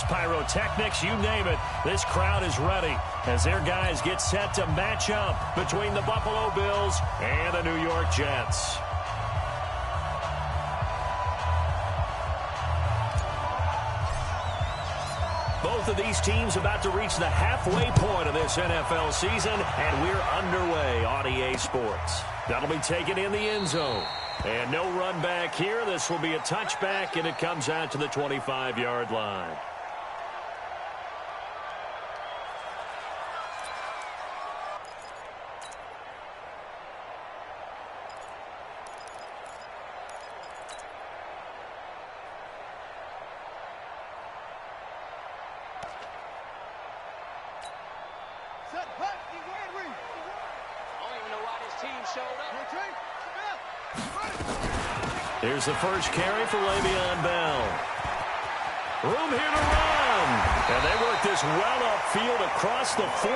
fireworks, pyrotechnics, you name it. This crowd is ready as their guys get set to match up between the Buffalo Bills and the New York Jets. Both of these teams about to reach the halfway point of this NFL season, and we're underway on EA Sports. That'll be taken in the end zone. And no run back here. This will be a touchback, and it comes out to the 25-yard line. Here's the first carry for Le'Veon Bell. Room here to run. And they work this well upfield across the 45.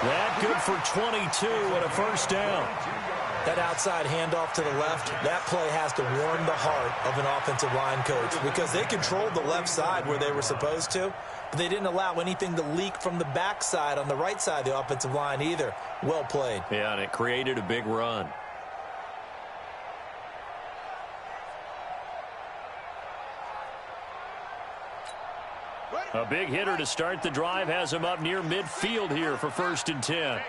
That good for 22 and a first down. That outside handoff to the left, that play has to warm the heart of an offensive line coach because they controlled the left side where they were supposed to, but they didn't allow anything to leak from the backside on the right side of the offensive line either. Well played. Yeah, and it created a big run. A big hitter to start the drive has him up near midfield here for 1st and 10.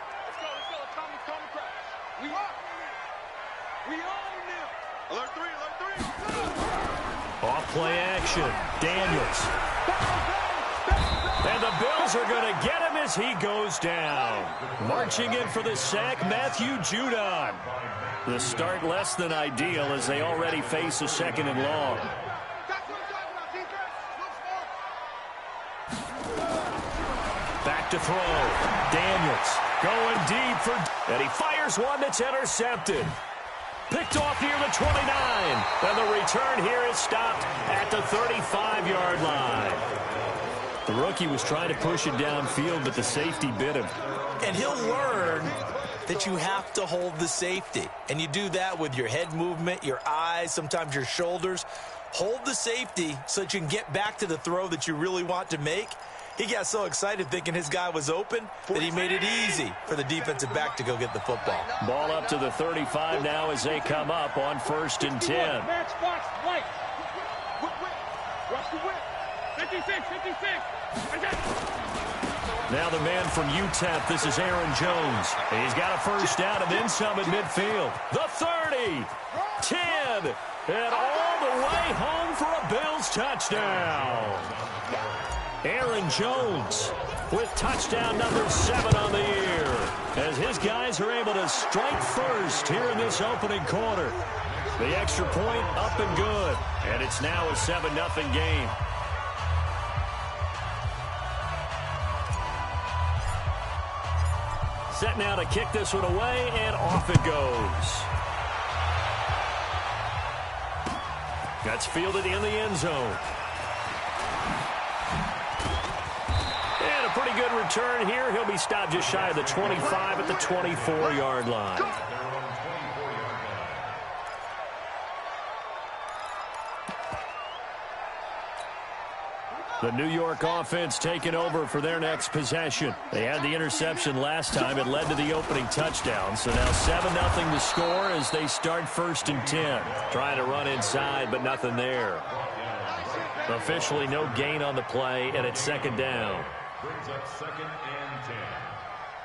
Off play action. Daniels. And the Bills are going to get him as he goes down. Marching in for the sack, Matthew Judon. The start less than ideal as they already face a 2nd and long. Back to throw. Daniels going deep for... And he fires one that's intercepted. Picked off near the 29. And the return here is stopped at the 35-yard line. The rookie was trying to push it downfield, but the safety bit him. And he'll learn that you have to hold the safety. And you do that with your head movement, your eyes, sometimes your shoulders. Hold the safety so that you can get back to the throw that you really want to make. He got so excited thinking his guy was open that he made it easy for the defensive back to go get the football. Ball up to the 35 now as they come up on 1st and 10. Now the man from UTEP, this is Aaron Jones. He's got a first down and then some at midfield. The 30, 10, and all the way home for a Bills touchdown. Aaron Jones with touchdown number 7 on the year as his guys are able to strike first here in this opening quarter. The extra point up and good, and it's now a 7-0 game. Set now to kick this one away, and off it goes. That's fielded in the end zone. Pretty good return here. He'll be stopped just shy of the 25 at the 24-yard line. The New York offense taking over for their next possession. They had the interception last time. It led to the opening touchdown. So now 7-0 to score as they start 1st and 10. Trying to run inside, but nothing there. Officially no gain on the play, and it's 2nd down. Brings up 2nd and 10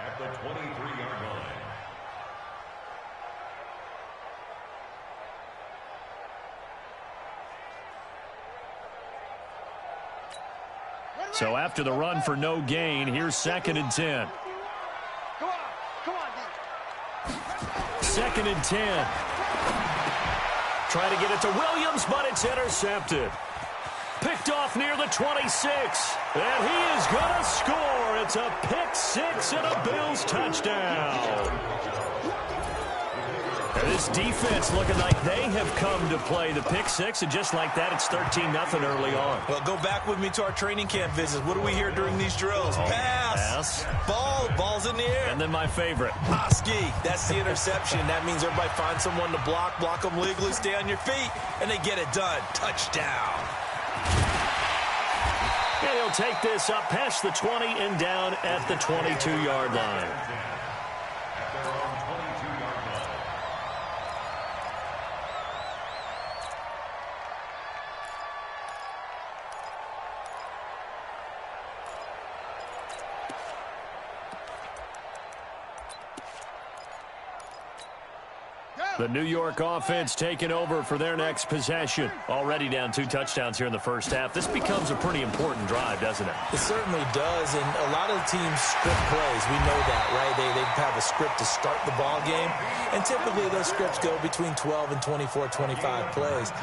at the 23-yard line. So after the run for no gain, here's 2nd and 10. 2nd and 10. Trying to get it to Williams, but it's intercepted. Picked off near the 26, and he is going to score. It's a pick 6 and a Bills touchdown. And this defense looking like they have come to play the pick 6, and just like that, it's 13-0 early on. Well, go back with me to our training camp visits. What do we hear during these drills? Pass. Ball's in the air. And then my favorite. Ski. That's the interception. That means everybody finds someone to block them legally, stay on your feet, and they get it done. Touchdown. they'll take this up past the 20 and down at the 22-yard line. The New York offense taking over for their next possession. Already down 2 touchdowns here in the first half. This becomes a pretty important drive, doesn't it? It certainly does, and a lot of the teams script plays. We know that, right? They have a script to start the ball game, and typically those scripts go between 12 and 24, 25 plays.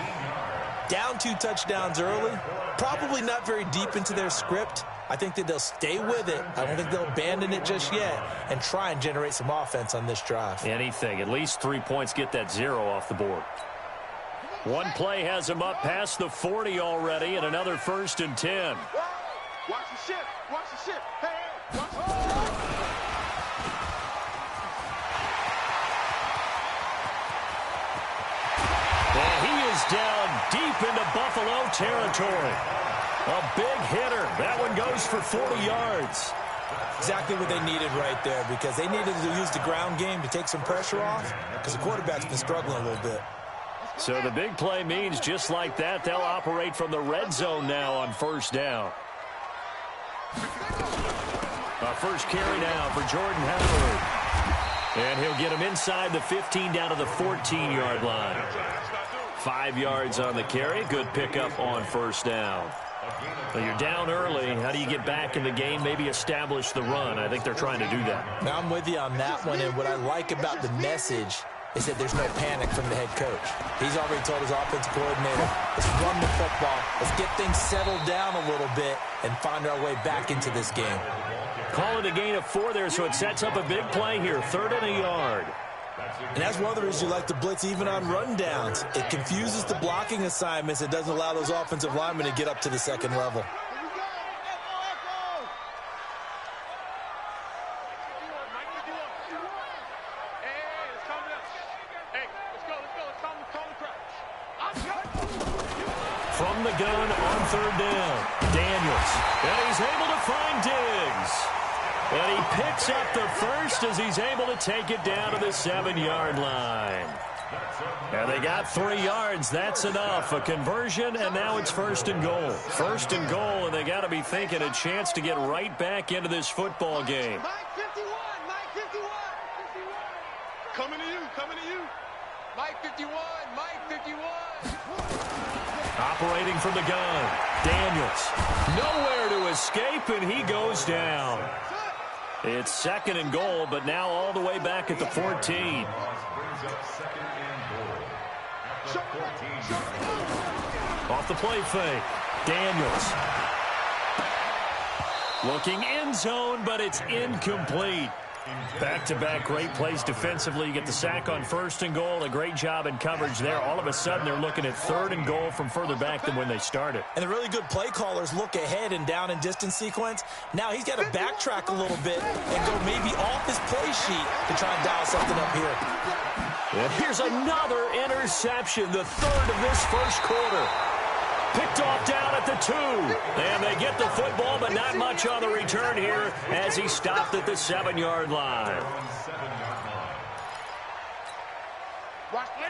Down 2 touchdowns early, probably not very deep into their script. I think that they'll stay with it. I don't think they'll abandon it just yet and try and generate some offense on this drive. Anything. At least 3 points, get that 0 off the board. One play has them up past the 40 already, and another 1st and 10. Watch the ship. Watch the ship. Hey, watch the And he is down deep into Buffalo territory. A big hitter. That one goes for 40 yards. Exactly what they needed right there, because they needed to use the ground game to take some pressure off, because the quarterback's been struggling a little bit. So the big play means just like that, they'll operate from the red zone now on 1st down. A first carry now for Jordan Howard. And he'll get him inside the 15 down to the 14-yard line. 5 yards on the carry. Good pickup on 1st down. Well, you're down early. How do you get back in the game? Maybe establish the run. I think they're trying to do that. Now, I'm with you on that one, and what I like about the message is that there's no panic from the head coach. He's already told his offensive coordinator, let's run the football, let's get things settled down a little bit and find our way back into this game. Call it a gain of 4 there, so it sets up a big play here. 3rd and a yard. And that's one of the reasons you like to blitz even on rundowns. It confuses the blocking assignments. It doesn't allow those offensive linemen to get up to the 2nd level. From the gun on 3rd down, Daniels. And he's able to find Diggs. And he picks up the first as he's able to take it down to the 7-yard line. And they got 3 yards. That's enough. A conversion, and now it's 1st and goal. 1st and goal, and they got to be thinking a chance to get right back into this football game. Mike 51, Mike 51. Coming to you, coming to you. Mike 51, Mike 51. Operating from the gun, Daniels. Nowhere to escape, and he goes down. It's 2nd and goal, but now all the way back at the 14. Off the play fake, Daniels. Looking end zone, but it's incomplete. Back-to-back great plays defensively. You get the sack on 1st and goal. A great job in coverage there. All of a sudden, they're looking at 3rd and goal from further back than when they started. And the really good play callers look ahead and down and distance sequence. Now he's got to backtrack a little bit and go maybe off his play sheet to try and dial something up here. And here's another interception, the 3rd of this 1st quarter. Picked off down at the 2. And they get the football, but not much on the return here as he stopped at the 7-yard line.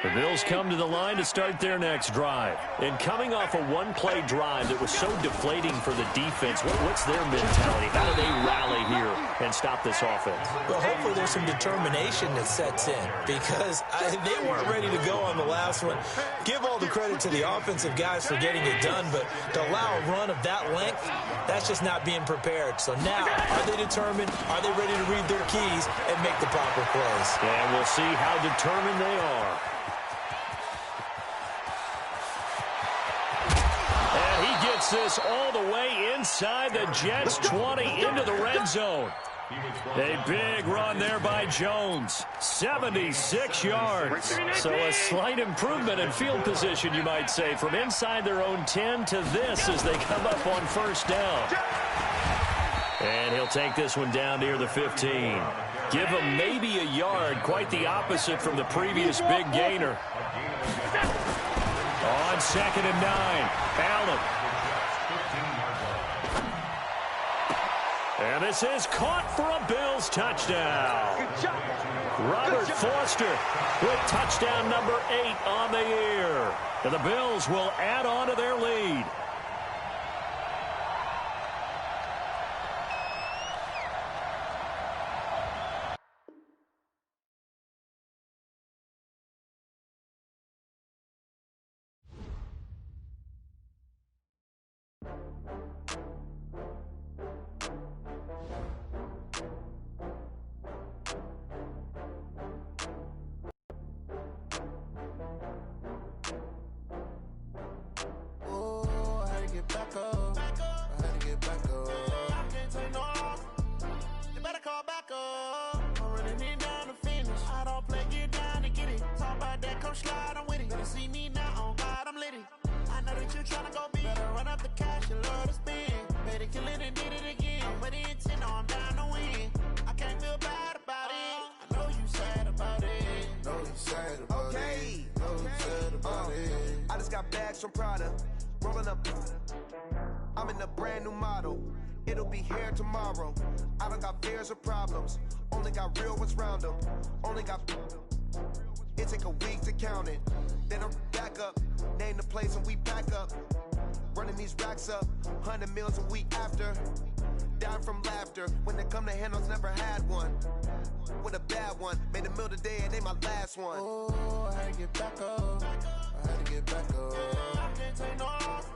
The Bills come to the line to start their next drive. And coming off a one-play drive that was so deflating for the defense, what's their mentality? How do they rally here and stop this offense? Well, hopefully there's some determination that sets in, because they weren't ready to go on the last one. Give all the credit to the offensive guys for getting it done, but to allow a run of that length, that's just not being prepared. So now, are they determined? Are they ready to read their keys and make the proper plays? And we'll see how determined they are. This all the way inside the Jets 20 into the red zone. A big run there by Jones. 76 yards. So a slight improvement in field position, you might say, from inside their own 10 to this as they come up on 1st down. And he'll take this one down near the 15. Give him maybe a yard, quite the opposite from the previous big gainer. On 2nd and 9, Allen. And this is caught for a Bills touchdown. Good job. Robert Foster with touchdown number 8 on the year. And the Bills will add on to their lead. From Prada, rolling up. I'm in a brand new model. It'll be here tomorrow. I don't got fears or problems. Only got real ones round them. Only got. It take a week to count it. Then I'm back up. Name the place and we pack up. Running these racks up. 100 meals a week after. Down from laughter. When they come to handles, never had one. With a bad one. Made a meal today and they my last one. Oh, I had to get back up. I had to get back up. I can't take no loss.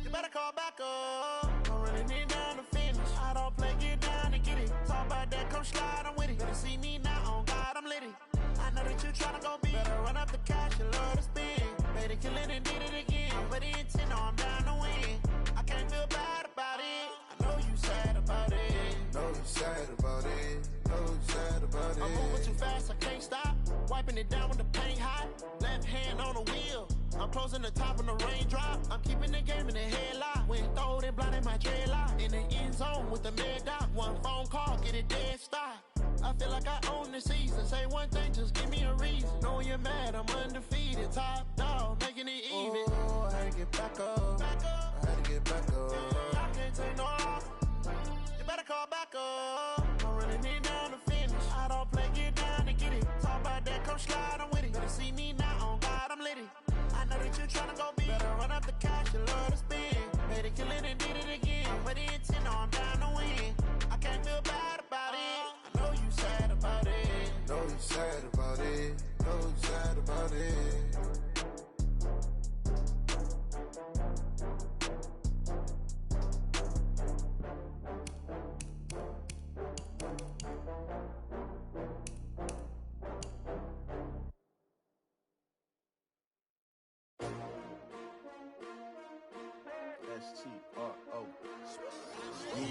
You better call back up. I'm running it down to finish. I don't play, get down and get it. Talk about that, come slide, I'm with it. Better see me now, on God, I'm litty. I know that you tryna go big. Better run up the cash, you love to spin. Better kill it and did it again. But the intent, no, I'm down to win. I can't feel bad about it. I know you sad about it. Know you sad about it. Know you sad about it. I'm moving too fast, I can't stop. Wiping it down with the paint hot. Left hand on the wheel. I'm closing the top of the raindrop. I'm keeping the game in the headlock. When throwed and blinded my dreadlock. In the end zone with the mid dot. One phone call, get it dead stop. I feel like I own the season. Say one thing, just give me a reason. Knowing you're mad, I'm undefeated. Top dog, making it even. Oh, I had to get back up. I had to get back up. I can't take no loss. You better call back up. I'm running it down to finish. I don't play, get down and get it. Talk about that, come slide, I'm with it. Better see me now, on God, I'm litty. I know that you tryna go big. Better run up the cash, you love to spin. Made it, kill it, and did it again. But the intent, no, I'm down to win. I can't feel bad about it. I know you sad about it. Know you sad about it. Know you sad about it. S-T-R-O. Yeah.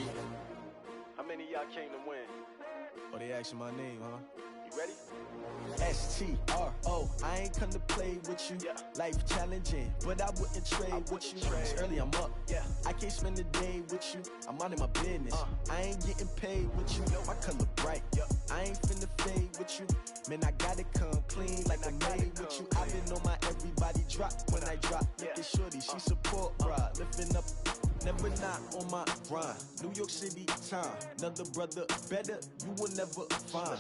How many of y'all came to win? Oh, they asking my name, huh? You ready? S-T-R-O. I ain't come to play with you. Yeah. Life challenging, but I wouldn't trade with you. It's early, I'm up. Yeah. I can't spend the day with you. I'm minding my business. I ain't getting paid with you. My color bright. Yeah. I ain't finna fade with you. Man, I gotta come clean like I'm made with you. I've been on my everybody drop when I drop. Look at shorty, she support ride. Lifting up, never not on my grind. New York City time, another brother better, you will never find.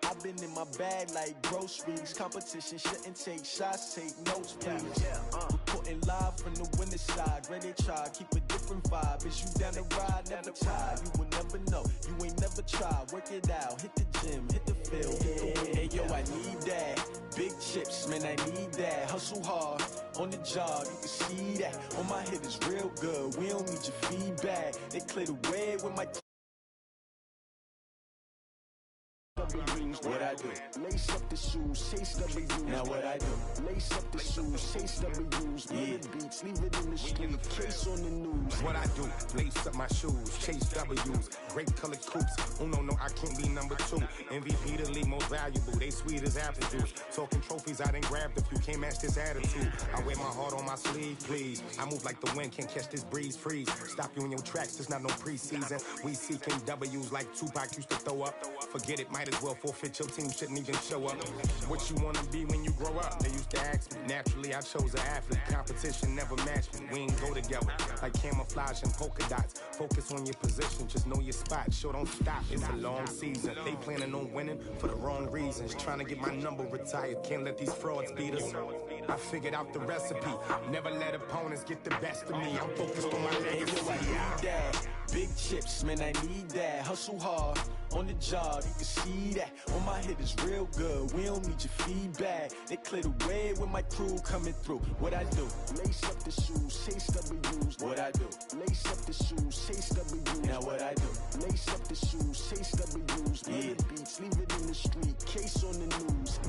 I've been in my bag like groceries. Competition shouldn't take shots, take notes, please. Reporting live from the winning side. Ready to try, keep a different vibe. Is you down the ride, never tired. You will never know, you ain't never tried. Work it out, hit the gym, hit the field, hit the win. Hey yo, I need that. Big chips, man, I need that. Hustle hard, on the job, you can see that. On my head is real good, we don't need your feedback. They clear the way with my what I do? Lace up the shoes, chase W's. Now what I do? Lace up the shoes, chase W's. Yeah. Beats, leave it in the street, case on the news. What I do? Lace up my shoes, chase W's. Great colored coops. Oh no, I can't be number 2. MVP the league most valuable. They sweet as apple juice. Talking trophies, I didn't grab the few. Can't match this attitude. I wear my heart on my sleeve, please. I move like the wind, can't catch this breeze, freeze. Stop you in your tracks, there's not no preseason. We seeking W's like Tupac used to throw up. Forget it, might as well forfeit fit, your team shouldn't even show up. What you wanna be when you grow up? They used to ask me. Naturally, I chose an athlete. Competition never matched me. We ain't go together like camouflage and polka dots. Focus on your position, just know your spot. Sure, don't stop. It's a long season. They planning on winning for the wrong reasons. Trying to get my number retired. Can't let these frauds beat us. I figured out the recipe. Never let opponents get the best of me. I'm focused on my legacy. I need that. Big chips, man, I need that. Hustle hard on the job, you can see that. On my head is real good, we don't need your feedback. They clear the way with my crew coming through. What I do? Lace up the shoes, chase W's. What I do? Lace up the shoes, chase W's. Now what I do? Lace up the shoes, chase W's. Yeah. The beats, leave it in the street, case on the news.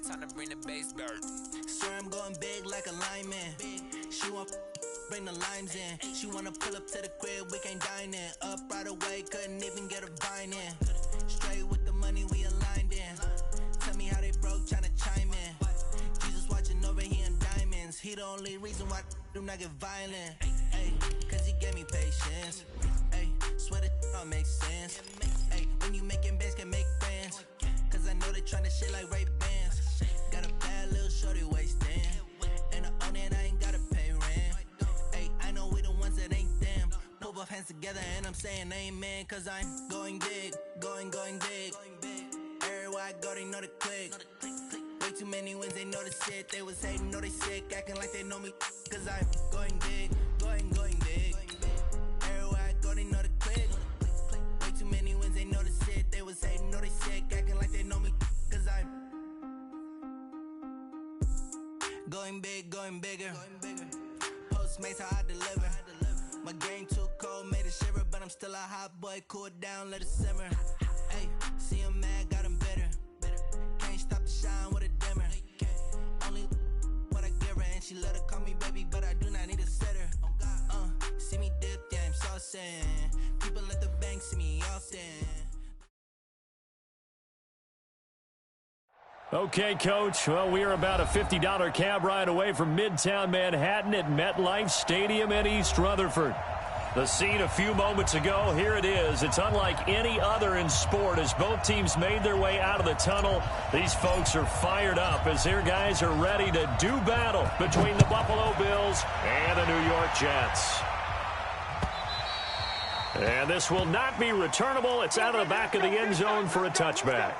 Time to bring the bass bird. Swear I'm going big like a lineman. She want bring the limes in. She wanna pull up to the crib, we can't dine in. Up right away, couldn't even get a vine in. Straight with the money we aligned in. Tell me how they broke, tryna chime in. Jesus watching over here in diamonds. He the only reason why do not get violent. Ay, cause he gave me patience. Ay, swear that all makes sense. Ay, when you making bands can make friends. Cause I know they tryna shit like Ray Bans. Got a bad little shorty wasting. And I own it, I ain't gotta pay rent. Hey, I know we the ones that ain't them. Pull both hands together and I'm saying amen. Cause I'm going big, going big. Everywhere I go, they know the click. Way too many wins, they know the shit. They was hating, know they sick, acting like they know me. Cause I'm going big, going big. Everywhere I go, they know the click. Way too many wins, they know the shit. They was hating, know they sick, acting like they know me. Cause I'm going big, going bigger. Postmates how I deliver. My game too cold, made it shiver, but I'm still a hot boy. Cool it down, let it simmer. Hey, see him mad, got him bitter. Can't stop the shine with a dimmer. Only what I give her, and she let her call me baby, but I do not need a sitter. See me dip, yeah, I'm saucing. People at the bank see me often. Okay, Coach. Well, we are about a $50 cab ride away from Midtown Manhattan at MetLife Stadium in East Rutherford. The scene a few moments ago, here it is. It's unlike any other in sport as both teams made their way out of the tunnel. These folks are fired up as their guys are ready to do battle between the Buffalo Bills and the New York Jets. And this will not be returnable. It's out of the back of the end zone for a touchback.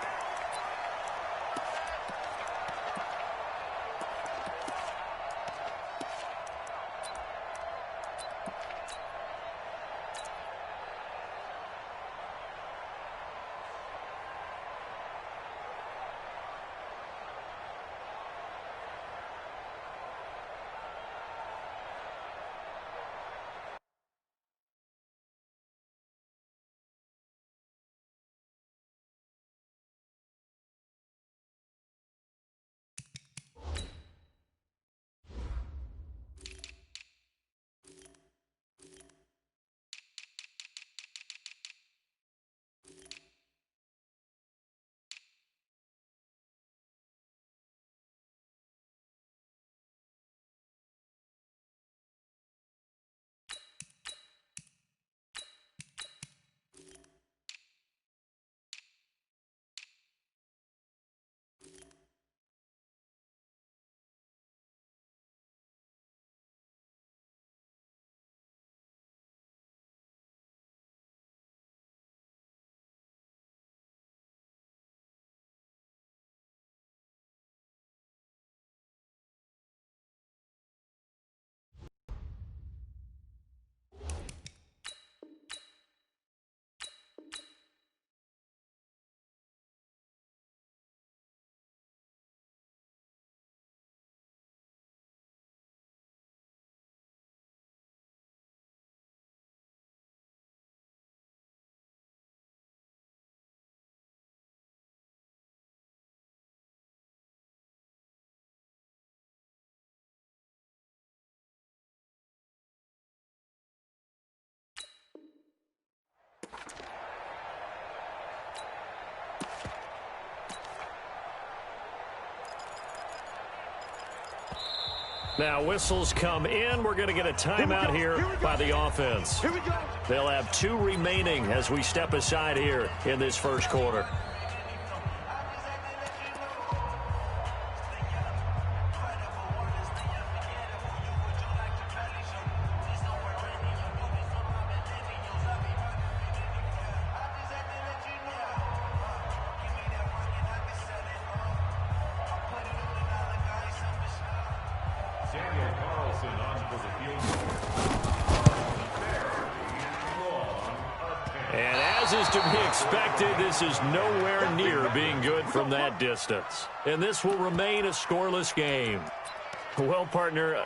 Now whistles come in. We're going to get a timeout here by the offense. Here we go. They'll have 2 remaining as we step aside here in this first quarter. This is nowhere near being good from that distance. And this will remain a scoreless game. Well, partner,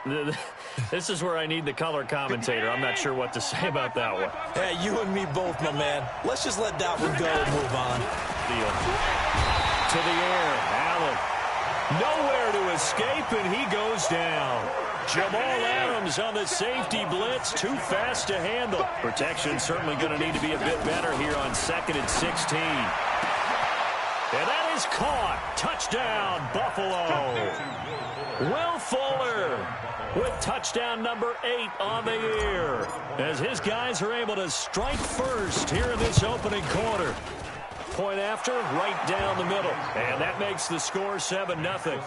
this is where I need the color commentator. I'm not sure what to say about that one. Yeah, you and me both, my man. Let's just let that one go and move on. Deal. To the air, Allen. Nowhere to escape, and he goes down. Jamal Adams on the safety blitz, too fast to handle. Protection certainly going to need to be a bit better here on 2nd and 16. And that is caught. Touchdown, Buffalo. Will Fuller with touchdown number 8 on the year as his guys are able to strike first here in this opening quarter. Point after, right down the middle. And that makes the score 7-0.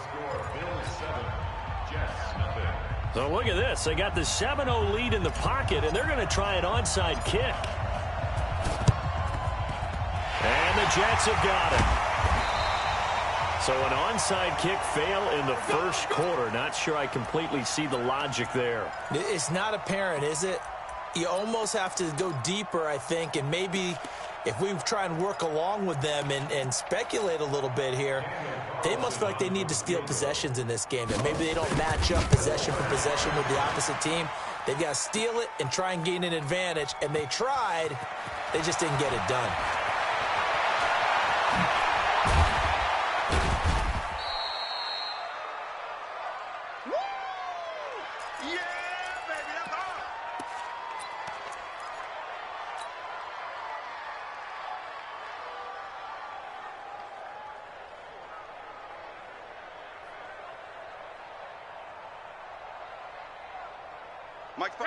So look at this. They got the 7-0 lead in the pocket, and they're going to try an onside kick. And the Jets have got it. So an onside kick fail in the first quarter. Not sure I completely see the logic there. It's not apparent, is it? You almost have to go deeper, I think, and maybe if we try and work along with them and speculate a little bit here, they must feel like they need to steal possessions in this game, and maybe they don't match up possession for possession with the opposite team. They've got to steal it and try and gain an advantage, and they tried. They just didn't get it done.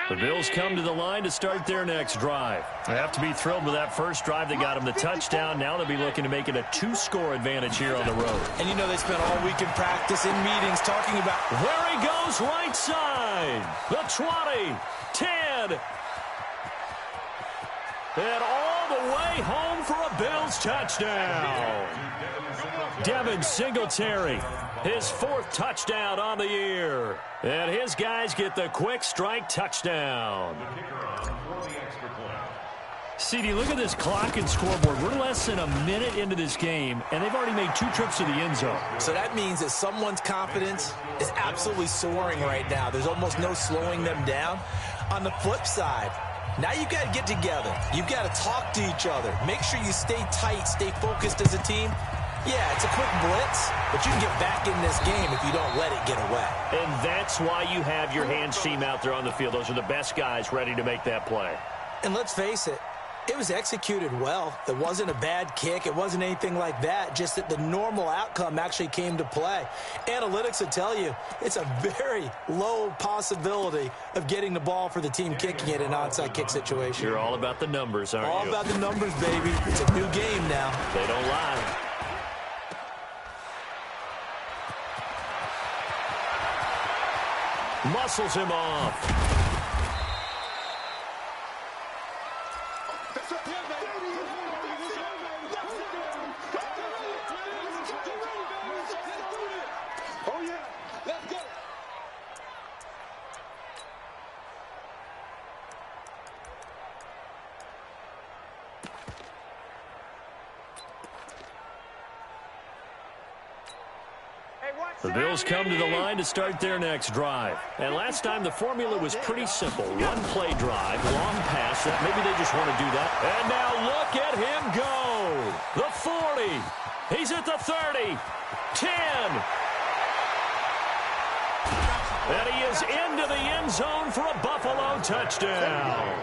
The Bills come to the line to start their next drive. They have to be thrilled with that first drive. They got them the touchdown. Now they'll be looking to make it a 2-score advantage here on the road. And you know they spent all week in practice, in meetings, talking about... There he goes, right side. The 20, 10. And all the way home for a Bills touchdown. Devin Singletary, his 4th touchdown on the year. And his guys get the quick strike touchdown. CD, look at this clock and scoreboard. We're less than a minute into this game, and they've already made 2 trips to the end zone. So that means that someone's confidence is absolutely soaring right now. There's almost no slowing them down. On the flip side, now you've got to get together. You've got to talk to each other. Make sure you stay tight, stay focused as a team. Yeah, it's a quick blitz, but you can get back in this game if you don't let it get away. And that's why you have your hands team out there on the field. Those are the best guys ready to make that play. And let's face it, it was executed well. It wasn't a bad kick. It wasn't anything like that, just that the normal outcome actually came to play. Analytics will tell you it's a very low possibility of getting the ball for the team kicking it in an onside kick situation. You're all about the numbers, aren't you? All about the numbers, baby. It's a new game now. They don't lie. Muscles him off. Oh, yeah. Let's go. The Bills come to the line to start their next drive. And last time the formula was pretty simple. One-play drive, long pass. Maybe they just want to do that. And now look at him go. The 40. He's at the 30. 10. And he is into the end zone for a Buffalo touchdown.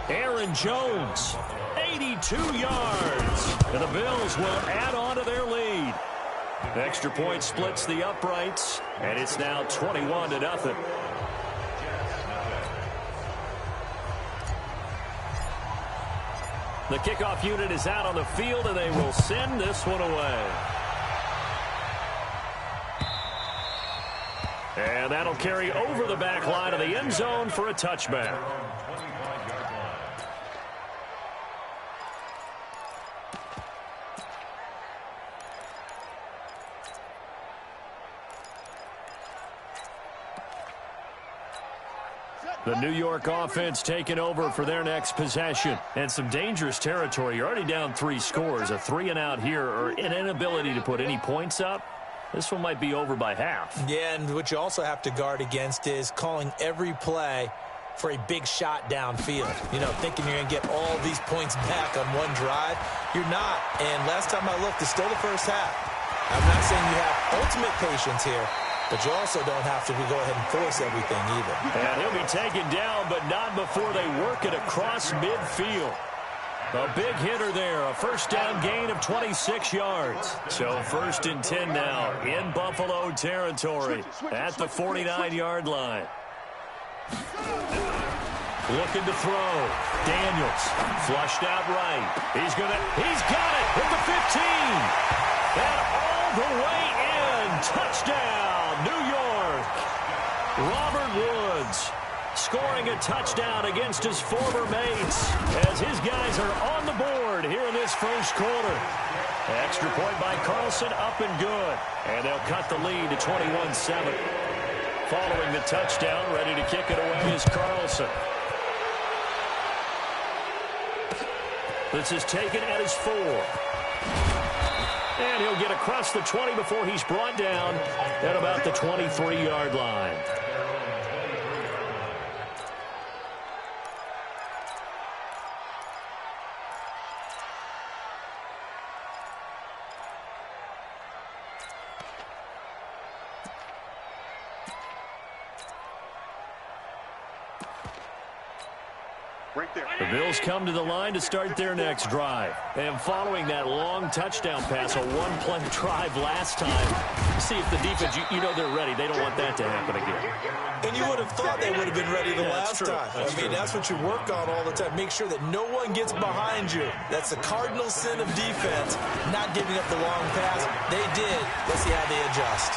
Aaron Jones, 82 yards. And the Bills will add on to their lead. The extra point splits the uprights, and it's now 21-0. The kickoff unit is out on the field, and they will send this one away. And that'll carry over the back line of the end zone for a touchback. The New York offense taking over for their next possession. And some dangerous territory. You're already down 3 scores. A 3-and-out here, or an inability to put any points up. This one might be over by half. Yeah, and what you also have to guard against is calling every play for a big shot downfield. You know, thinking you're going to get all these points back on one drive. You're not. And last time I looked, it's still the first half. I'm not saying you have ultimate patience here, but you also don't have to go ahead and force everything either. And he'll be taken down, but not before they work it across midfield. A big hitter there, a first down gain of 26 yards. So 1st and 10 now in Buffalo territory at the 49-yard line. Looking to throw. Daniels flushed out right. He's got it at the 15. And all the way in. Touchdown, New York. Robert Woods scoring a touchdown against his former mates as his guys are on the board here in this first quarter. Extra point by Carlson, up and good. And they'll cut the lead to 21-7. Following the touchdown, ready to kick it away is Carlson. This is taken at his 4. And he'll get across the 20 before he's brought down at about the 23-yard line. The Bills come to the line to start their next drive. And following that long touchdown pass, a one-play drive last time, see if the defense, you know they're ready. They don't want that to happen again. And you would have thought they would have been ready the last time. That's what you work on all the time. Make sure that no one gets behind you. That's the cardinal sin of defense, not giving up the long pass. They did. Let's see how they adjust.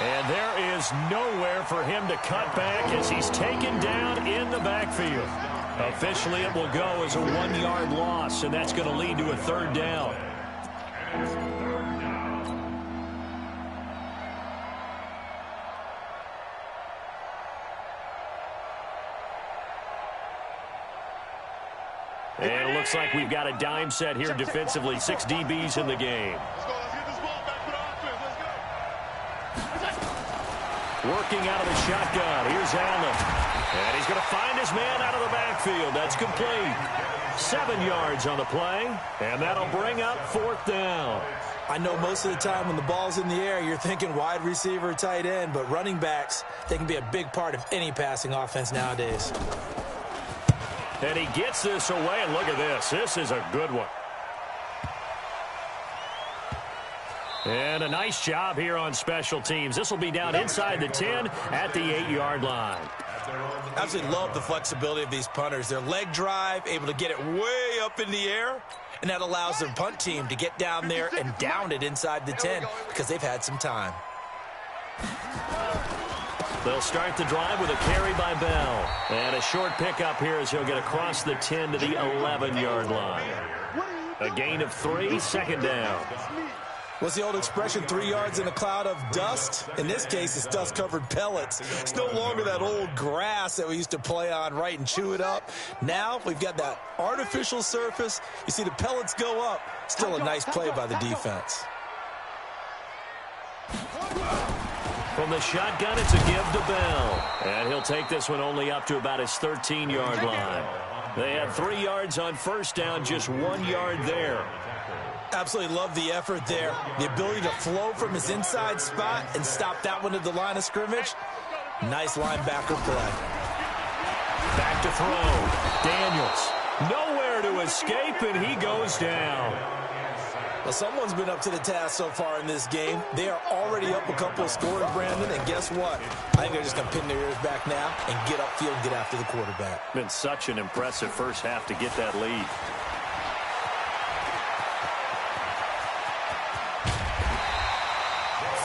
And there is nowhere for him to cut back as he's taken down in the backfield. Officially, it will go as a 1-yard loss, and that's going to lead to a 3rd down. And it looks like we've got a dime set here defensively. 6 DBs in the game. Working out of the shotgun. Here's Allen. And he's going to find his man out of the backfield. That's complete. 7 yards on the play. And that'll bring up 4th down. I know most of the time when the ball's in the air, you're thinking wide receiver, tight end. But running backs, they can be a big part of any passing offense nowadays. And he gets this away. And look at this. This is a good one. And a nice job here on special teams. This will be down inside the 10 at the 8-yard line. Absolutely love the flexibility of these punters. Their leg drive, able to get it way up in the air, and that allows their punt team to get down there and down it inside the 10 because they've had some time. They'll start the drive with a carry by Bell. And a short pickup here as he'll get across the 10 to the 11-yard line. A gain of 3, 2nd down. What's the old expression, 3 yards in a cloud of dust? In this case, it's dust-covered pellets. It's no longer that old grass that we used to play on, right, and chew it up. Now we've got that artificial surface. You see the pellets go up. Still a nice play by the defense. From the shotgun, it's a give to Bell. And he'll take this one only up to about his 13-yard line. They had 3 yards on 1st down, just 1 yard there. Absolutely love the effort there. The ability to flow from his inside spot and stop that one at the line of scrimmage. Nice linebacker play. Back to throw. Daniels. Nowhere to escape, and he goes down. Well, someone's been up to the task so far in this game. They are already up a couple of scores, Brandon, and guess what? I think they're just going to pin their ears back now and get upfield and get after the quarterback. Been such an impressive first half to get that lead.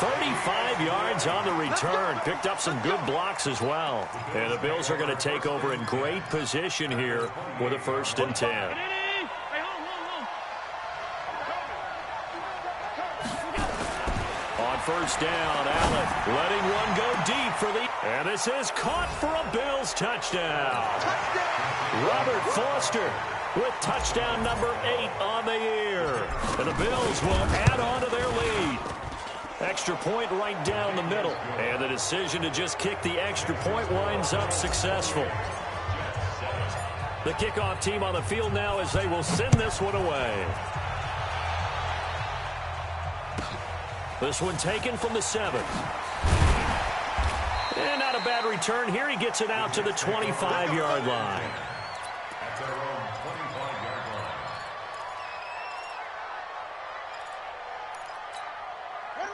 "35 yards on the return. Picked up some good blocks as well. And the Bills are going to take over in great position here with a 1st and 10. On 1st down, Allen letting one go deep for the... And this is caught for a Bills touchdown. Robert Foster with touchdown number 8 on the year. And the Bills will add on to their lead. Extra point right down the middle. And the decision to just kick the extra point winds up successful. The kickoff team on the field now as they will send this one away. This one taken from the 7. And not a bad return here. He gets it out to the 25-yard line. At their own 25-yard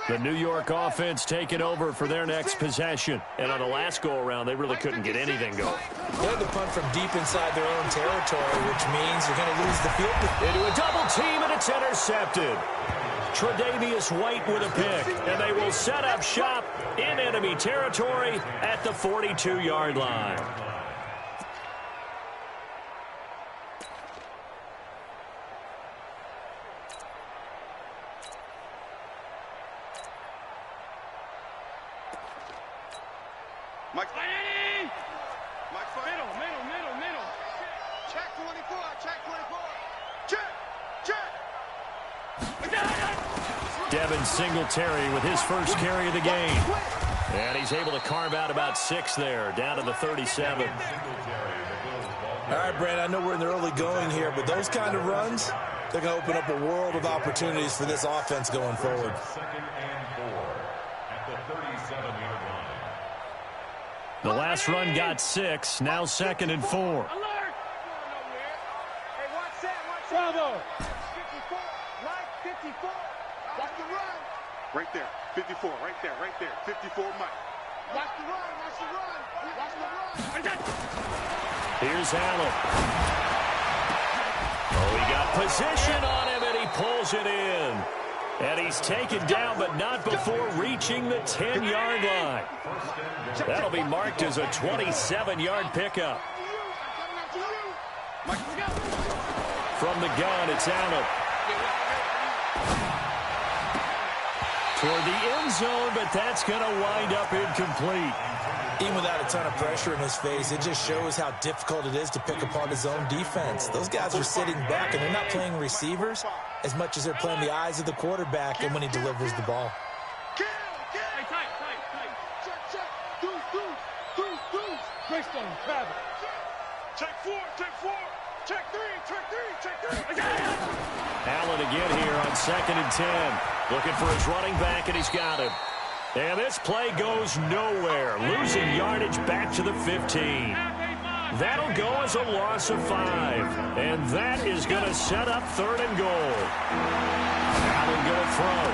line. The New York offense taking over for their next possession. And on the last go-around, they really couldn't get anything going. They had to punt from deep inside their own territory, which means you're going to lose the field. Into a double team, and it's intercepted. Tre'Davious White with a pick, and they will set up shop in enemy territory at the 42-yard line. Mike, middle. Check 24, check 24. Check. Devin Singletary with his first carry of the game. And he's able to carve out about 6 there, down to the 37. All right, Brandon, I know we're in the early going here, but those kind of runs, they're going to open up a world of opportunities for this offense going forward. 2nd and 4 at the 37-yard line. The last run got 6, now 2nd and 4. Alert! Hey, watch that. Bravo! 54, Mike, 54. Watch the run. Right there, 54, right there. 54, Mike. Watch the run. Here's Allen. Oh, he got position on him, and he pulls it in. And he's taken down, but not before reaching the 10-yard line. That'll be marked as a 27-yard pickup. From the gun, it's Allen. Toward the end zone, but that's going to wind up incomplete. Even without a ton of pressure in his face, it just shows how difficult it is to pick apart his own defense. Those guys are sitting back, and they're not playing receivers as much as they're playing the eyes of the quarterback and when he delivers the ball. Check 4, check 3. Allen again here on 2nd and 10. Looking for his running back, and he's got him. And this play goes nowhere. Losing yardage back to the 15. That'll go as a loss of 5. And that is going to set up 3rd and goal. Allen going to throw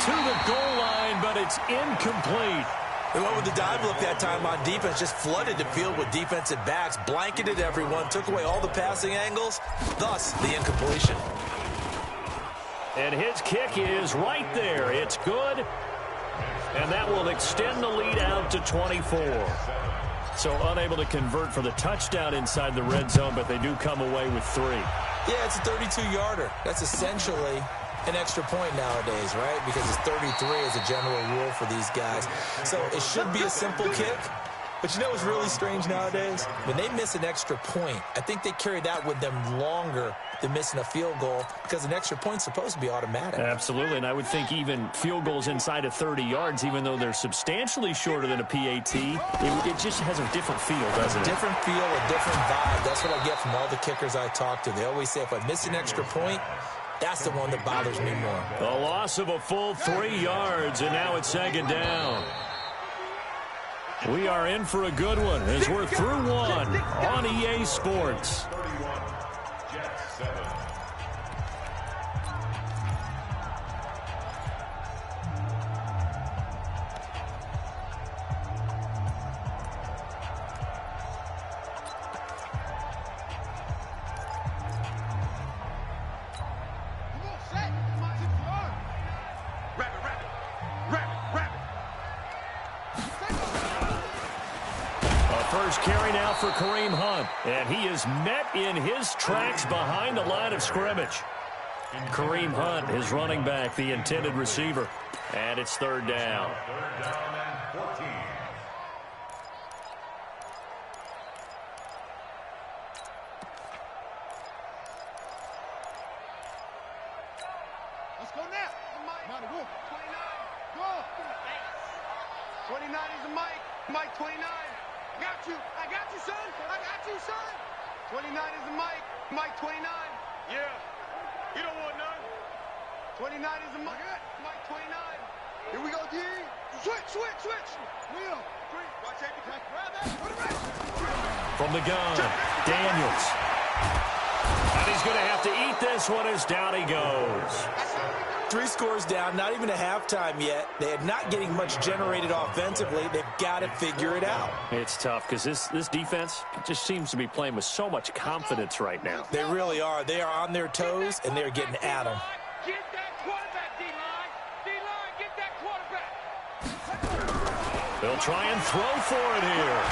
to the goal line, but it's incomplete. They went with the dive look that time on defense, just flooded the field with defensive backs, blanketed everyone, took away all the passing angles, thus the incompletion. And his kick is right there. It's good. And that will extend the lead out to 24. So unable to convert for the touchdown inside the red zone, but they do come away with 3. Yeah, it's a 32-yarder. That's essentially an extra point nowadays, right? Because it's 33 as a general rule for these guys. So it should be a simple kick. But you know what's really strange nowadays? When they miss an extra point, I think they carry that with them longer than missing a field goal because an extra point's supposed to be automatic. Absolutely, and I would think even field goals inside of 30 yards, even though they're substantially shorter than a PAT, it just has a different feel, doesn't it? A different feel, a different vibe. That's what I get from all the kickers I talk to. They always say if I miss an extra point, that's the one that bothers me more. A loss of a full 3 yards, and now it's 2nd down. We are in for a good one as we're through one on EA Sports. first carry now for Kareem Hunt. And he is met in his tracks behind the line of scrimmage. Kareem Hunt, his running back, the intended receiver. And it's third down. Third down and 14. Let's go now. Mike, go. 29. Go. 29 is the Mike. Mike 29. I got you. I got you, son. I got you, son. 29 is the Mike. Mike 29. Yeah. You don't want none. 29 is the Mike. Mike 29. Here we go, D. Switch. Wheel. Watch it. Grab that. Put it right. From the gun, Daniels. And he's going to have to eat this one as down he goes. 3 scores down, not even a halftime yet. They are not getting much generated offensively. They've got to figure it out. It's tough because this defense just seems to be playing with so much confidence right now. They really are. They are on their toes, and they're getting at them. Get that quarterback, D-line. D-line, get that quarterback. They'll try and throw for it here.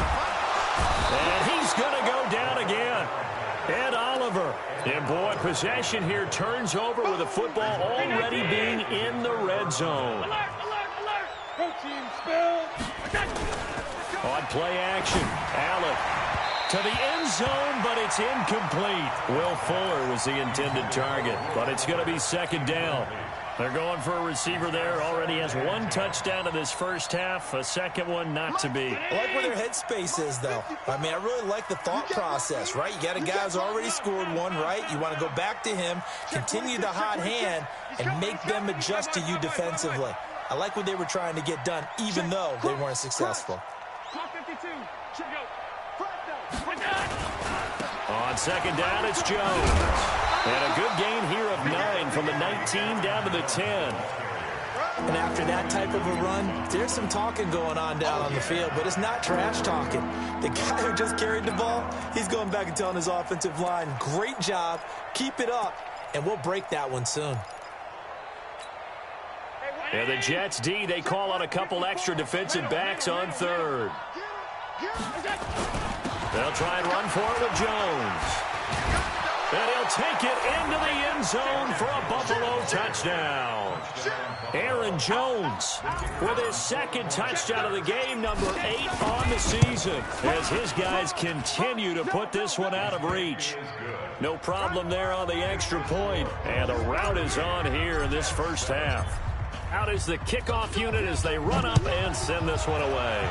And he's going to go down again. Ed Oliver. And boy, possession here turns over with the football already being in the red zone. Alert. Protein spill. On play action, Allen to the end zone, but it's incomplete. Will Fuller was the intended target, but it's going to be second down. They're going for a receiver there. Already has 1 touchdown in this first half. A second one not to be. I like where their headspace is, though. I mean, I really like the thought process, right? You got a guy who's already scored 1, right? You want to go back to him, continue the hot hand, and make them adjust to you defensively. I like what they were trying to get done, even though they weren't successful. On second down, it's Jones. And a good gain here of 9 from the 19 down to the 10. And after that type of a run, there's some talking going on down on the field, but it's not trash talking. The guy who just carried the ball, he's going back and telling his offensive line, great job, keep it up, and we'll break that one soon. And the Jets D, they call on a couple extra defensive backs on third. They'll try and run for it with Jones. And he'll take it into the end zone for a Buffalo touchdown. Aaron Jones with his second touchdown of the game, number 8 on the season, as his guys continue to put this one out of reach. No problem there on the extra point, and the route is on here in this first half. Out is the kickoff unit as they run up and send this one away.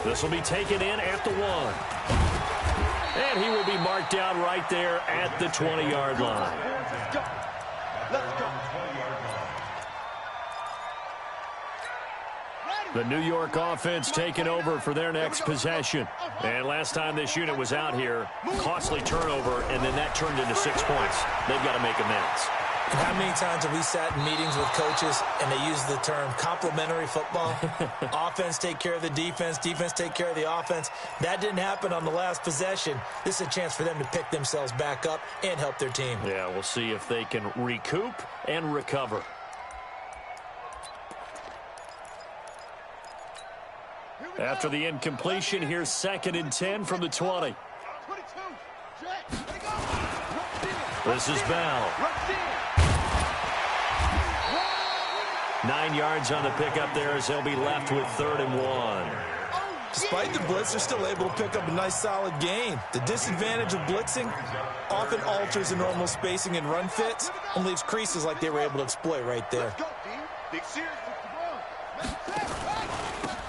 This will be taken in at the 1. And he will be marked down right there at the 20-yard line. Let's go. The New York offense taking over for their next possession. And last time this unit was out here, costly turnover, and then that turned into 6 points. They've got to make amends. And how many times have we sat in meetings with coaches and they use the term complementary football? Offense take care of the defense, defense take care of the offense. That didn't happen on the last possession. This is a chance for them to pick themselves back up and help their team. Yeah, we'll see if they can recoup and recover. After the incompletion, here's 2nd and 10 from the 20. This is Bell. 9 yards on the pickup there as they'll be left with 3rd and 1. Despite the blitz, they're still able to pick up a nice solid gain. The disadvantage of blitzing often alters the normal spacing and run fits and leaves creases like they were able to exploit right there.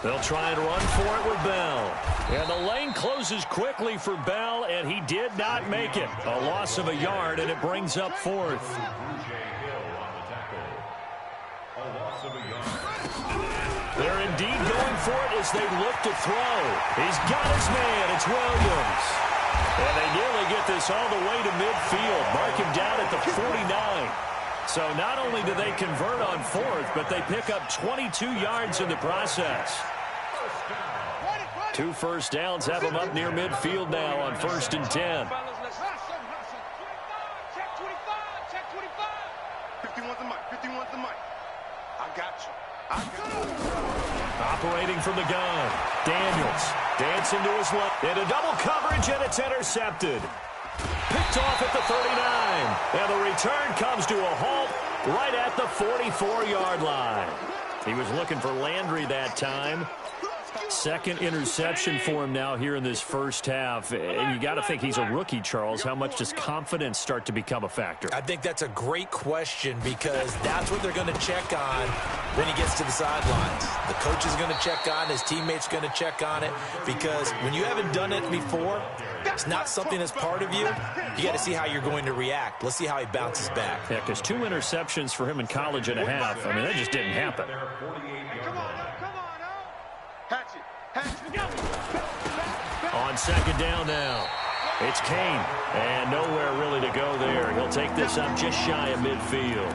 They'll try and run for it with Bell. And the lane closes quickly for Bell, and he did not make it. A loss of a yard, and it brings up 4th. They're indeed going for it as they look to throw. He's got his man. It's Williams. And they nearly get this all the way to midfield. Mark him down at the 49. So not only do they convert on 4th, but they pick up 22 yards in the process. 2 first downs have them up near midfield now on 1st and 10. Check 25. 51's the mic. I got you. Operating from the gun, Daniels dancing to his left. Into double coverage, and it's intercepted. Picked off at the 39. And the return comes to a halt right at the 44-yard line. He was looking for Landry that time. Second interception for him now here in this first half. And you got to think he's a rookie, Charles. How much does confidence start to become a factor? I think that's a great question because that's what they're going to check on when he gets to the sidelines. The coach is going to check on, his teammates going to check on it, because when you haven't done it before, it's not something that's part of you. You got to see how you're going to react. Let's see how he bounces back. Yeah, because 2 interceptions for him in college and a half. I mean, that just didn't happen. On second down now, it's Kane, and nowhere really to go there. He'll take this up just shy of midfield.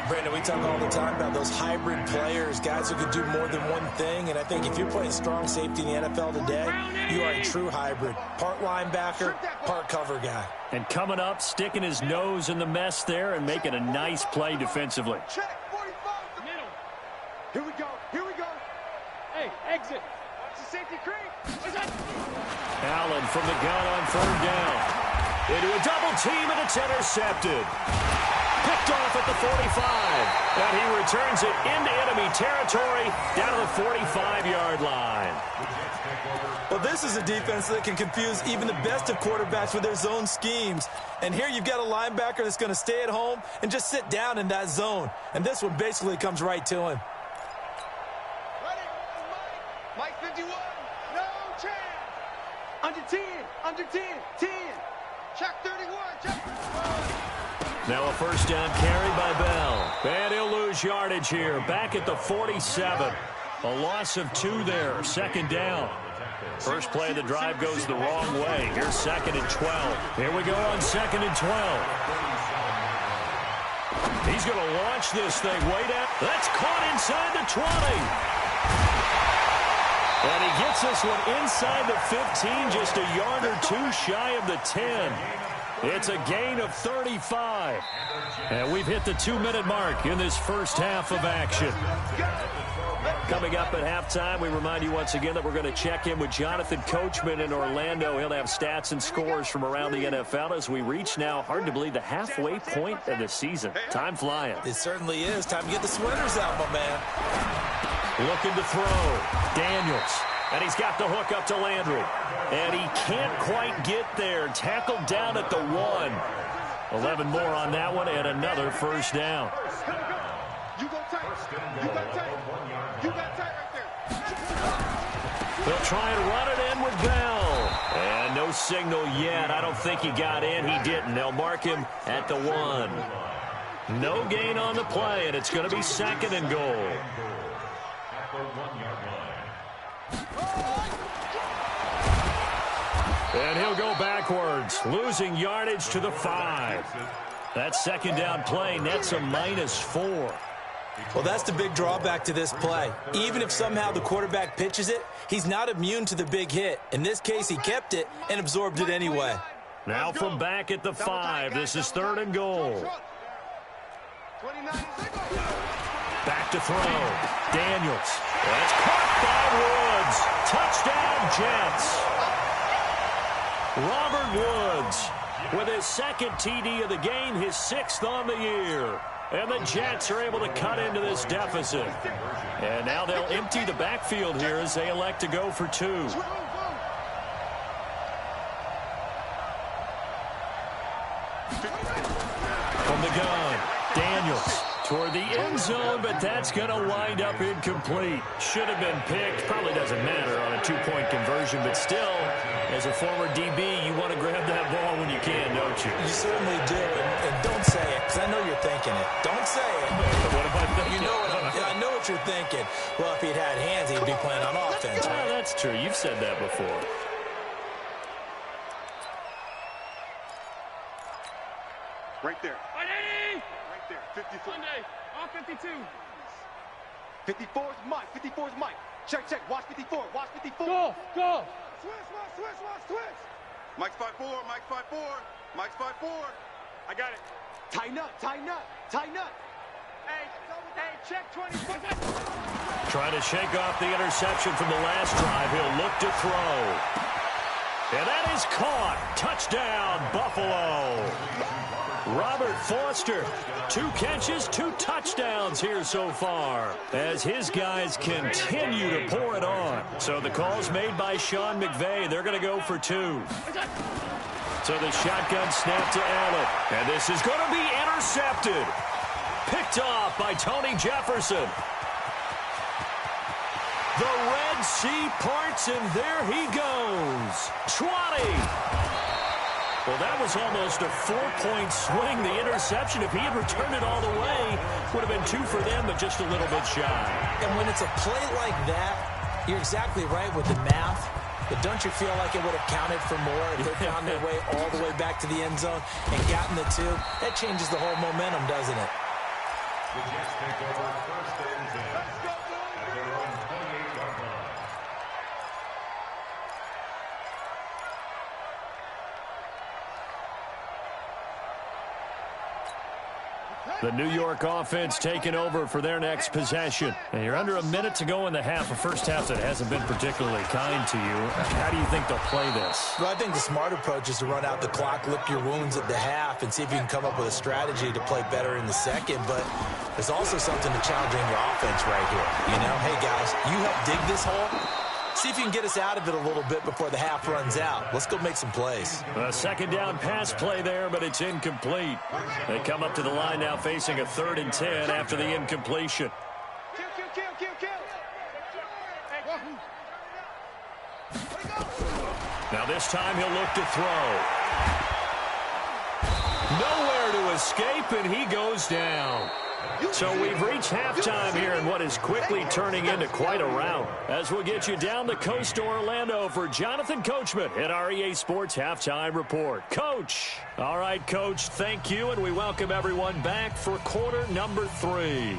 Brandon, we talk all the time about those hybrid players, guys who could do more than one thing, and I think if you're playing strong safety in the NFL today, you are a true hybrid. Part linebacker, part cover guy. And coming up, sticking his nose in the mess there and making a nice play defensively. Check, 45. Middle. Here we go. Here we go. Hey, exit. Watch the safety creep. Allen from the gun on third down. Into a double team, and it's intercepted. Picked off at the 45. And he returns it into enemy territory down to the 45-yard line. Well, this is a defense that can confuse even the best of quarterbacks with their zone schemes. And here you've got a linebacker that's going to stay at home and just sit down in that zone. And this one basically comes right to him. Ready? Mike 51. No chance. Under 10. Under 10. 10. Check 31. Check 31. Now a first down carry by Bell. And he'll lose yardage here. Back at the 47. A loss of 2 there. Second down. First play of the drive goes the wrong way. Here's second and 12. Here we go on second and 12. He's going to launch this thing way down. That's caught inside the 20. And he gets this one inside the 15, just a yard or 2 shy of the 10. It's a gain of 35. And we've hit the 2-minute mark in this first half of action. Coming up at halftime, we remind you once again that we're going to check in with Jonathan Coachman in Orlando. He'll have stats and scores from around the NFL as we reach now, hard to believe, the halfway point of the season. Time flying. It certainly is. Time to get the sweaters out, my man. Looking to throw. Daniels. And he's got the hook up to Landry. And he can't quite get there. Tackled down at the 1. 11 more on that one and another first down. You go tight. You got tight. You got tight right there. They'll try and run it in with Bell. And no signal yet. I don't think he got in. He didn't. They'll mark him at the 1. No gain on the play, and it's going to be second and goal. And he'll go backwards, losing yardage to the 5. That second down play nets a -4. Well, that's the big drawback to this play. Even if somehow the quarterback pitches it, he's not immune to the big hit. In this case, he kept it and absorbed it anyway. Now from back at the 5, this is third and goal. Back to throw. Daniels. That's caught by Woods. Touchdown, Jets. Robert Woods with his second TD of the game, his 6th on the year. And the Jets are able to cut into this deficit. And now they'll empty the backfield here as they elect to go for 2. From the gun, Daniels toward the end zone, but that's going to wind up incomplete. Should have been picked. Probably doesn't matter on a 2-point conversion, but still, as a former DB, you want to grab that ball when you can, don't you? You certainly do, and don't say it, because I know you're thinking it. Don't say it. What am I thinking? You know I know what you're thinking. Well, if he'd had hands, he'd be playing on offense, right? Oh, that's true. You've said that before. Right there. Right there. 54. Sunday, on 52. 54 is Mike. 54 is Mike. Check. Watch 54. Watch 54. Go. Switch. Mike's 5'4. Mike's 5'4. I got it. Tighten up. Hey, Trying to shake off the interception from the last drive. He'll look to throw. And that is caught. Touchdown, Buffalo. Robert Foster, 2 catches, 2 touchdowns here so far as his guys continue to pour it on. So the call's made by Sean McVay. They're going to go for 2. So the shotgun snap to Allen. And this is going to be intercepted. Picked off by Tony Jefferson. The Red Sea parts, and there he goes. 20. Well, that was almost a 4-point swing. The interception, if he had returned it all the way, would have been 2 for them, but just a little bit shy. And when it's a play like that, you're exactly right with the math. But don't you feel like it would have counted for more if they found their way all the way back to the end zone and gotten the 2? That changes the whole momentum, doesn't it? The Jets take over first and 10 at their own 28-yard line. The New York offense taking over for their next possession. And you're under a minute to go in the half, a first half that hasn't been particularly kind to you. How do you think they'll play this? Well, I think the smart approach is to run out the clock, lick your wounds at the half, and see if you can come up with a strategy to play better in the second. But there's also something to challenging your offense right here. You know, hey, guys, you help dig this hole. See if you can get us out of it a little bit before the half runs out. Let's go make some plays. A second down pass play there, but it's incomplete. They come up to the line now facing a 3rd and 10 after the incompletion. Now this time he'll look to throw. Nowhere to escape, and he goes down. So we've reached halftime here in what is quickly turning into quite a rout. As we'll get you down the coast to Orlando for Jonathan Coachman at our EA Sports Halftime Report. Coach. All right, Coach, thank you, and we welcome everyone back for quarter number 3.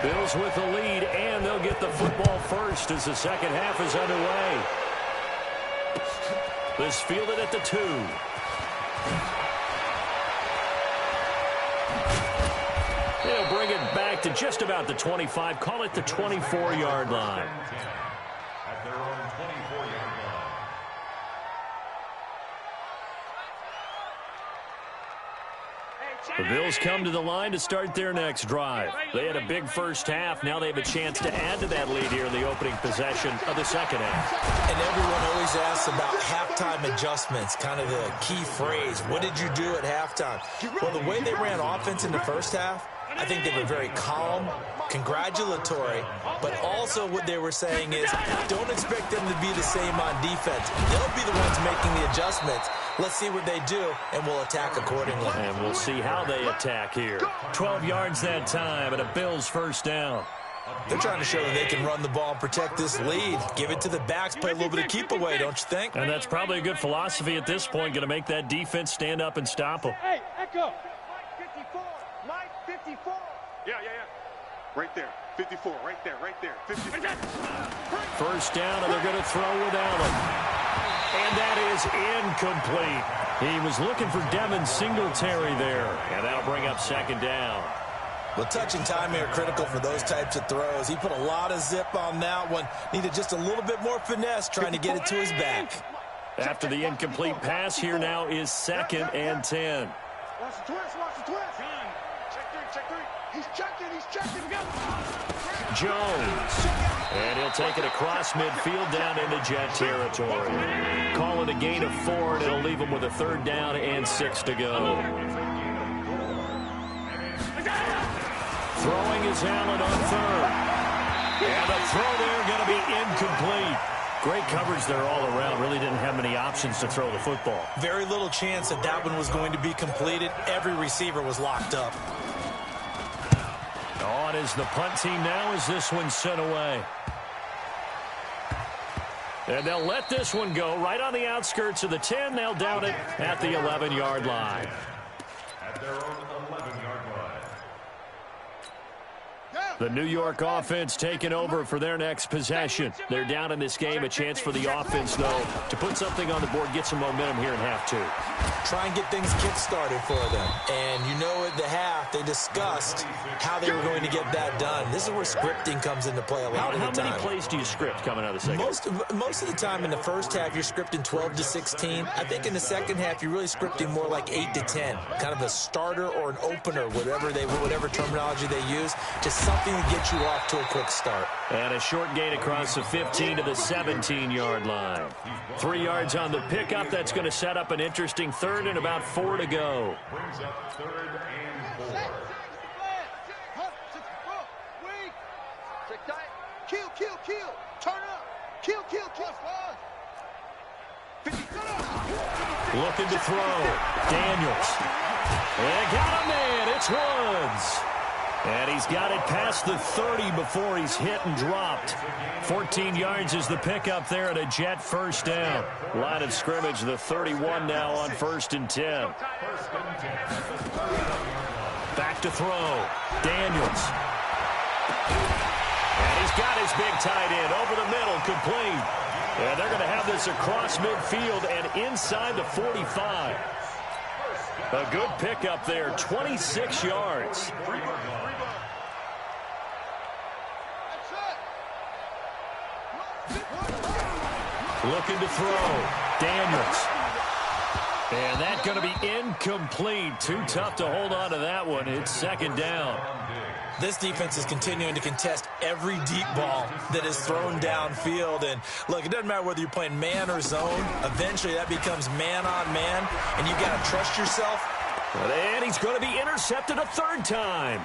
Bills with the lead, and they'll get the football first as the second half is underway. This fielded at the 2. They'll bring it back to just about the 25. Call it the 24-yard line. At their own 24-yard line. The Bills come to the line to start their next drive. They had a big first half. Now they have a chance to add to that lead here in the opening possession of the second half. And everyone always asks about halftime adjustments, kind of the key phrase. What did you do at halftime? Well, the way they ran offense in the first half, I think they were very calm, congratulatory, but also what they were saying is don't expect them to be the same on defense. They'll be the ones making the adjustments. Let's see what they do, and we'll attack accordingly. And we'll see how they attack here. 12 yards that time, and a Bills first down. They're trying to show that they can run the ball and protect this lead. Give it to the backs, play a little bit of keep away, don't you think? And that's probably a good philosophy at this point, going to make that defense stand up and stop them. Hey, Echo. Mike 54. Mike 54. Yeah. Right there. 54. Right there. 54. First down, and they're going to throw with Allen. And that is incomplete. He was looking for Devin Singletary there. And that'll bring up second down. Well, touch and time are critical for those types of throws. He put a lot of zip on that one. Needed just a little bit more finesse trying to get it to his back. After the incomplete pass, here now is 2nd and 10. Watch the twist. Check three. He's checking. Jones. And he'll take it across midfield down into Jet territory. Call it a gain of 4, and it'll leave him with a 3rd down and 6 to go. Throwing is Allen on 3rd. And the throw there going to be incomplete. Great coverage there all around. Really didn't have many options to throw the football. Very little chance that one was going to be completed. Every receiver was locked up. On is the punt team now as this one's sent away. And they'll let this one go right on the outskirts of the 10. They'll down it at the 11-yard line. At their own 11-yard line. The New York offense taking over for their next possession. They're down in this game. A chance for the offense, though, to put something on the board, get some momentum here in half two. Try and get things kick-started for them. And you know at the half, they discussed how they were going to get that done. This is where scripting comes into play a lot of the time. How many plays do you script coming out of the second? Most of the time in the first half, you're scripting 12 to 16. I think in the second half, you're really scripting more like 8 to 10. Kind of a starter or an opener, whatever terminology they use. Just something to get you off to a quick start. And a short gain across the 15 to the 17-yard line. 3 yards on the pickup. That's going to set up an interesting third and about 4 to go. Brings up 3rd and 4. Kill. Turn up. Kill. Looking to throw. Daniels. They got a man. It's Woods. And he's got it past the 30 before he's hit and dropped. 14 yards is the pickup there and a Jet first down. Line of scrimmage, the 31 now on 1st and 10. Back to throw. Daniels. And he's got his big tight end over the middle, complete. And they're going to have this across midfield and inside the 45. A good pickup there, 26 yards. Looking to throw. Daniels. And that's going to be incomplete. Too tough to hold on to that one. It's 2nd down. This defense is continuing to contest every deep ball that is thrown downfield. And, look, it doesn't matter whether you're playing man or zone. Eventually, that becomes man on man, and you've got to trust yourself. And he's going to be intercepted a 3rd time.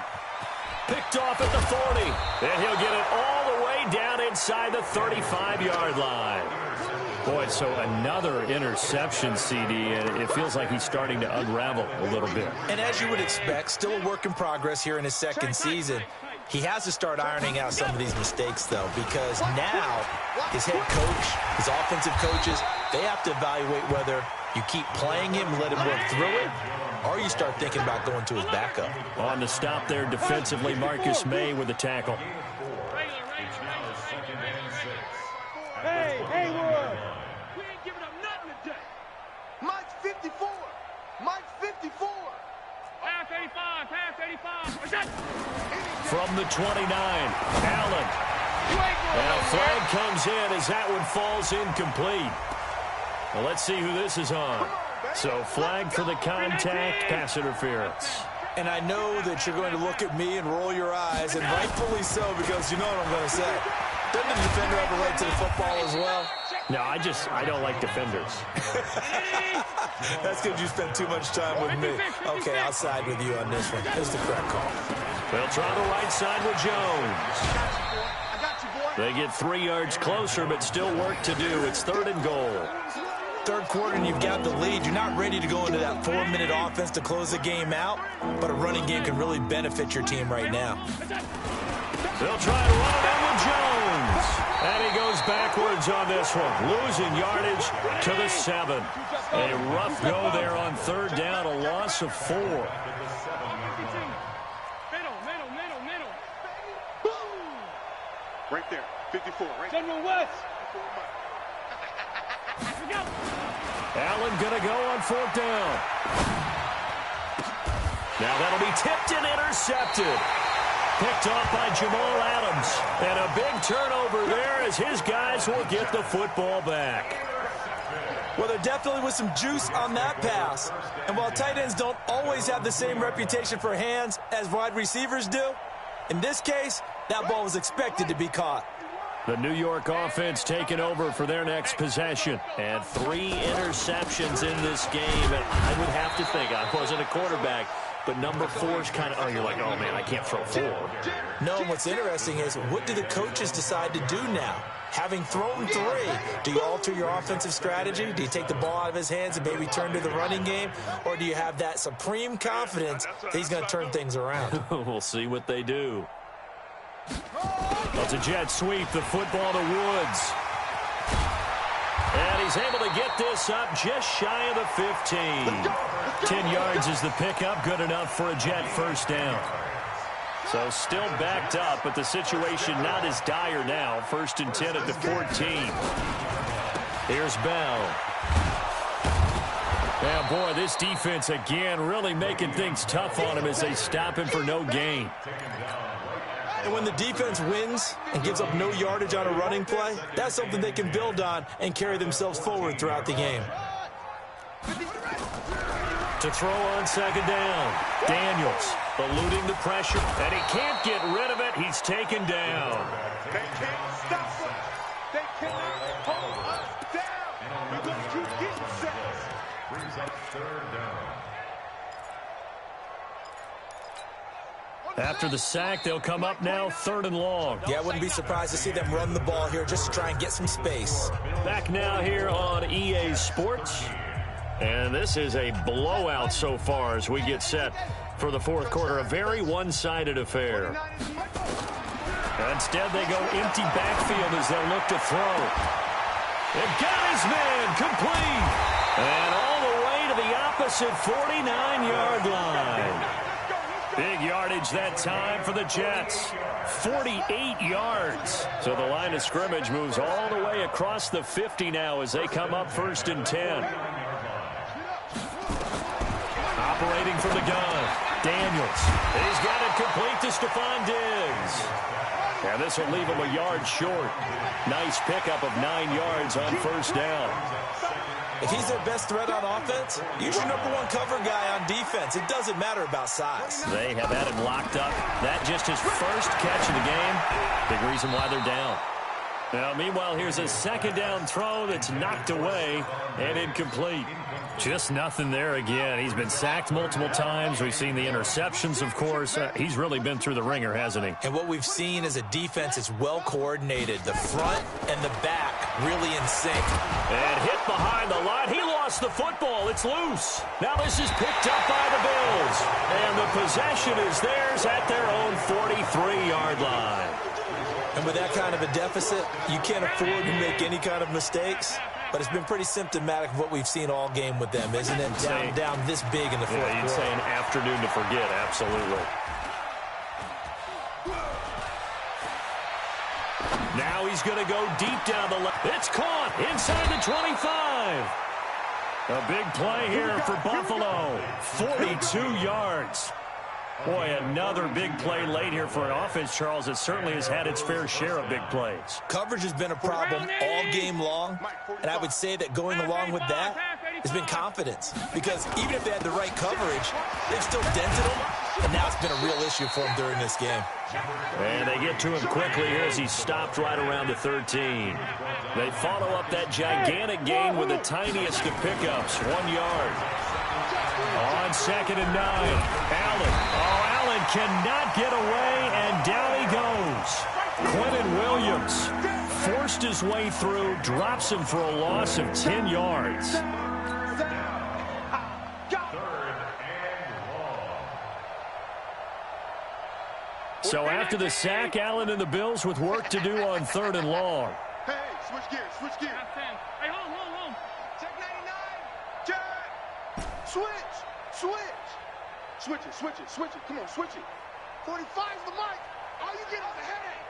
Picked off at the 40. And he'll get it all the way down inside the 35-yard line. Boy, so another interception, CD, and it feels like he's starting to unravel a little bit. And as you would expect, still a work in progress here in his 2nd season. He has to start ironing out some of these mistakes, though, because now his head coach, his offensive coaches, they have to evaluate whether you keep playing him, let him work through it, or you start thinking about going to his backup. On the stop there defensively, Marcus May with the tackle. Hey, Wood. We ain't giving up nothing today. Mike's 54. Pass 85. From the 29, Allen. And a flag comes in as that one falls incomplete. Well, let's see who this is on. So flag for the contact, pass interference. And I know that you're going to look at me and roll your eyes, and rightfully so, because you know what I'm going to say. Doesn't the defender have a right to the football as well? No, I don't like defenders. That's because you spent too much time with me. Okay, I'll side with you on this one. Here's the correct call. They'll try the right side with Jones. They get 3 yards closer, but still work to do. It's 3rd and goal. 3rd quarter and you've got the lead. You're not ready to go into that 4-minute offense to close the game out, but a running game can really benefit your team right now. They'll try to run it with Jones. And he goes backwards on this one, losing yardage to the 7. A rough go there on 3rd down, a loss of 4. Middle. Boom! Right there, 54, right? General West. Allen going to go on 4th down. Now that'll be tipped and intercepted. Picked off by Jamal Adams. And a big turnover there as his guys will get the football back. Well, there definitely was some juice on that pass. And while tight ends don't always have the same reputation for hands as wide receivers do, in this case, that ball was expected to be caught. The New York offense taking over for their next possession. And 3 interceptions in this game. And I would have to think, I wasn't a quarterback, but number 4 is kind of, you're like, oh, man, I can't throw 4. No, and what's interesting is, what do the coaches decide to do now? Having thrown 3, do you alter your offensive strategy? Do you take the ball out of his hands and maybe turn to the running game? Or do you have that supreme confidence that he's going to turn things around? We'll see what they do. That's a jet sweep, the football to Woods. And he's able to get this up just shy of the 15. 10 yards is the pickup, good enough for a Jet first down. So still backed up, but the situation not as dire now. 1st and 10 at the 14. Here's Bell. Yeah, boy, this defense again really making things tough on him as they stop him for no gain. And when the defense wins and gives up no yardage on a running play, that's something they can build on and carry themselves forward throughout the game. To throw on 2nd down. Daniels eluding the pressure, and he can't get rid of it. He's taken down. They can't stop us. They cannot hold us down. We're going to keep getting sacks. Brings up 3rd down. After the sack, they'll come up now 3rd and long. Yeah, I wouldn't be surprised to see them run the ball here just to try and get some space. Back now here on EA Sports. And this is a blowout so far as we get set for the 4th quarter. A very one-sided affair. Instead, they go empty backfield as they'll look to throw. They've got his man complete. And all the way to the opposite 49-yard line. Big yardage that time for the Jets. 48 yards. So the line of scrimmage moves all the way across the 50 now as they come up 1st and 10. Operating from the gun, Daniels. He's got it complete to Stephon Diggs. And this will leave him a yard short. Nice pickup of 9 yards on 1st down. If he's their best threat on offense, use your #1 cover guy on defense. It doesn't matter about size. They have had him locked up. That just his first catch of the game. Big reason why they're down. Now, meanwhile, here's a 2nd down throw that's knocked away and incomplete. Just nothing there again. He's been sacked multiple times. We've seen the interceptions, of course. He's really been through the ringer, hasn't he? And what we've seen is a defense that's well coordinated. The front and the back really in sync. And hit behind the line. He lost the football. It's loose. Now this is picked up by the Bills. And the possession is theirs at their own 43-yard line. And with that kind of a deficit, you can't afford to make any kind of mistakes. But it's been pretty symptomatic of what we've seen all game with them, isn't it? Down this big in the 4th quarter. You'd say an afternoon to forget, absolutely. Now he's going to go deep down the left. It's caught inside the 25. A big play here for Buffalo. 42 yards. Boy, another big play late here for an offense, Charles, that certainly has had its fair share of big plays. Coverage has been a problem all game long, and I would say that going along with that has been confidence. Because even if they had the right coverage, they've still dented them, and now it's been a real issue for them during this game. And they get to him quickly here as he stopped right around the 13. They follow up that gigantic gain with the tiniest of pickups, 1 yard. On 2nd and 9, Allen. Oh, Allen cannot get away, and down he goes. Quentin Williams forced his way through, drops him for a loss of 10 yards. So after the sack, Allen and the Bills with work to do on 3rd and long. Hey, switch gears, switch gears. Hey, hold. Check 99. Check. Switch. Switch it. Come on, switch it. 45's the mic. All you get is a headache.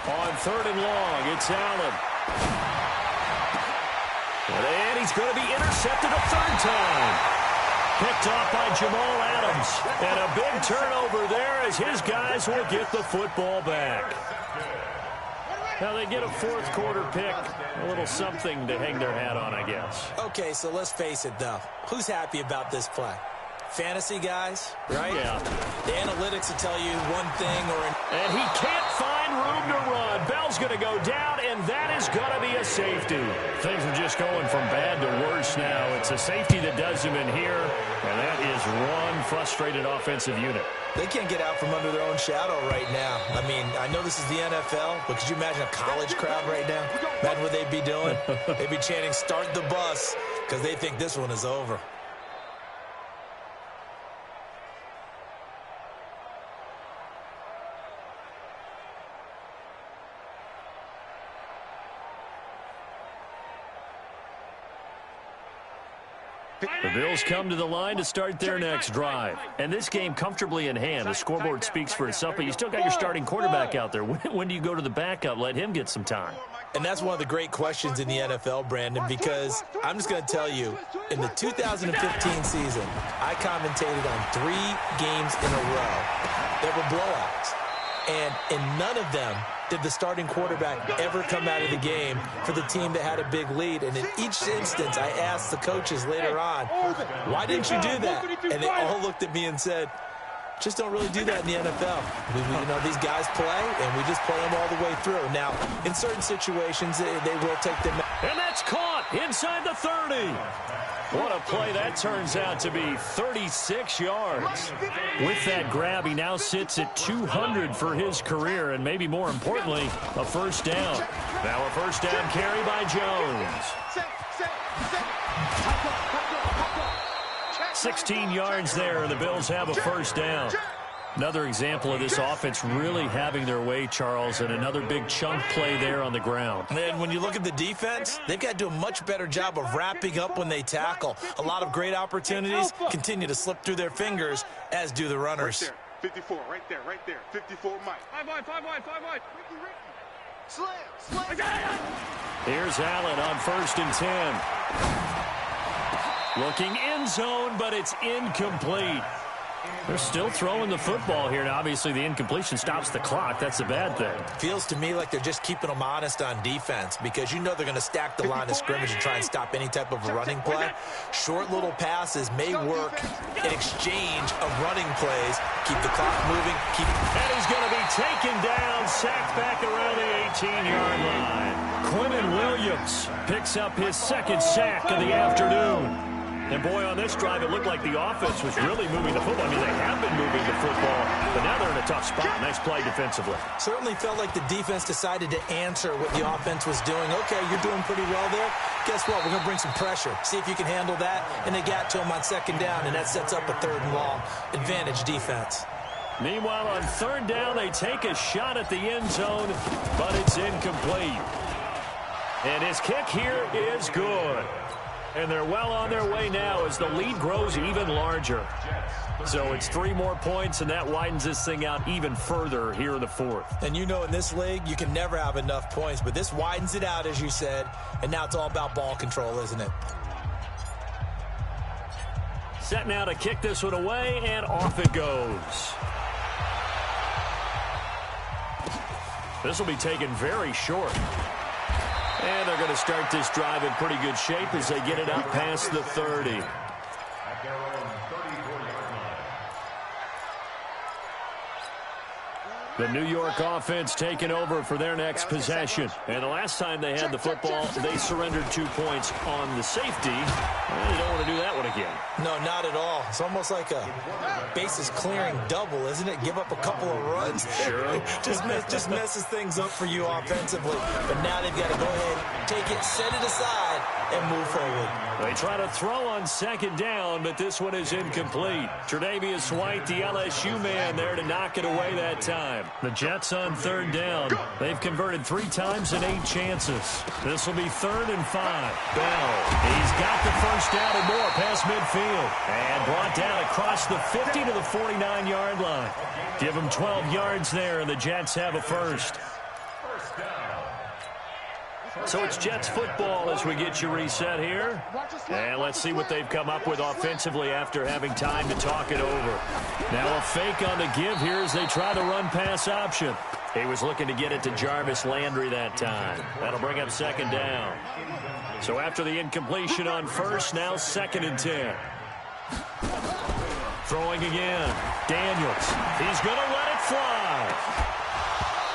On 3rd and long, it's Allen. And he's going to be intercepted a 3rd time. Picked off by Jamal Adams. And a big turnover there as his guys will get the football back. Now they get a 4th quarter pick. A little something to hang their hat on, I guess. Okay, so let's face it, though. Who's happy about this play? Fantasy guys, right? Yeah. The analytics will tell you one thing or another. And he can't find room to run. Bell's going to go down, and that is going to be a safety. Things are just going from bad to worse now. It's a safety that does him in here, and that is one frustrated offensive unit. They can't get out from under their own shadow right now. I mean, I know this is the NFL, but could you imagine a college crowd right now? Imagine what they'd be doing. They'd be chanting, "Start the bus," because they think this one is over. The Bills come to the line to start their next drive. And this game comfortably in hand. The scoreboard speaks for itself, but you still got your starting quarterback out there. When do you go to the backup? Let him get some time. And that's one of the great questions in the NFL, Brandon, because I'm just going to tell you, in the 2015 season, I commentated on 3 games in a row that were blowouts. And in none of them did the starting quarterback ever come out of the game for the team that had a big lead. And in each instance, I asked the coaches later on, why didn't you do that? And they all looked at me and said, just don't really do that in the NFL. You know, these guys play, and we just play them all the way through. Now, in certain situations, they will take them. And that's caught inside the 30. What a play that turns out to be, 36 yards. With that grab, he now sits at 200 for his career, and maybe more importantly, a first down. Now a first down carry by Jones. 16 yards there, and the Bills have a first down. Another example of this offense really having their way, Charles, and another big chunk play there on the ground. And when you look at the defense, they've got to do a much better job of wrapping up when they tackle. A lot of great opportunities continue to slip through their fingers, as do the runners. Right there, 54, right there. 54, Mike. 5 wide. Slam. Here's Allen on 1st and 10. Looking end zone, but it's incomplete. They're still throwing the football here. Now, obviously, the incompletion stops the clock. That's a bad thing. Feels to me like they're just keeping them honest on defense because you know they're going to stack the line of scrimmage and try and stop any type of a running play. Short little passes may work in exchange of running plays. Keep the clock moving. And he's going to be taken down, sacked back around the 18-yard line. Quinnen Williams picks up his 2nd sack of the afternoon. And, boy, on this drive, it looked like the offense was really moving the football. I mean, they have been moving the football, but now they're in a tough spot. Nice play defensively. Certainly felt like the defense decided to answer what the offense was doing. Okay, you're doing pretty well there. Guess what? We're going to bring some pressure. See if you can handle that. And they got to him on 2nd down, and that sets up a 3rd and long. Advantage defense. Meanwhile, on 3rd down, they take a shot at the end zone, but it's incomplete. And his kick here is good. And they're well on their way now as the lead grows even larger. So it's 3 more points, and that widens this thing out even further here in the 4th. And you know in this league, you can never have enough points, but this widens it out, as you said, and now it's all about ball control, isn't it? Set now to kick this one away, and off it goes. This will be taken very short. And they're going to start this drive in pretty good shape as they get it out past the 30. At their own 34-yard line. The New York offense taking over for their next possession. And the last time they had the football, they surrendered 2 points on the safety. Well, you don't want to do that one again. No, not at all. It's almost like a bases clearing double, isn't it? Give up a couple of runs. Sure. just messes things up for you offensively. But now they've got to go ahead, take it, set it aside, and move forward. They try to throw on 2nd down, but this one is incomplete. Tre'Davious White, the LSU man, there to knock it away that time. The Jets on 3rd down. They've converted 3 times in 8 chances. This will be 3rd and 5. Bell, he's got the first down and more past midfield. And brought down across the 50 to the 49-yard line. Give him 12 yards there, and the Jets have a first. So it's Jets football as we get you reset here. And let's see what they've come up with offensively after having time to talk it over. Now a fake on the give here as they try the run-pass option. He was looking to get it to Jarvis Landry that time. That'll bring up 2nd down. So after the incompletion on 1st, now 2nd and 10. Throwing again. Daniels. He's going to let it fly.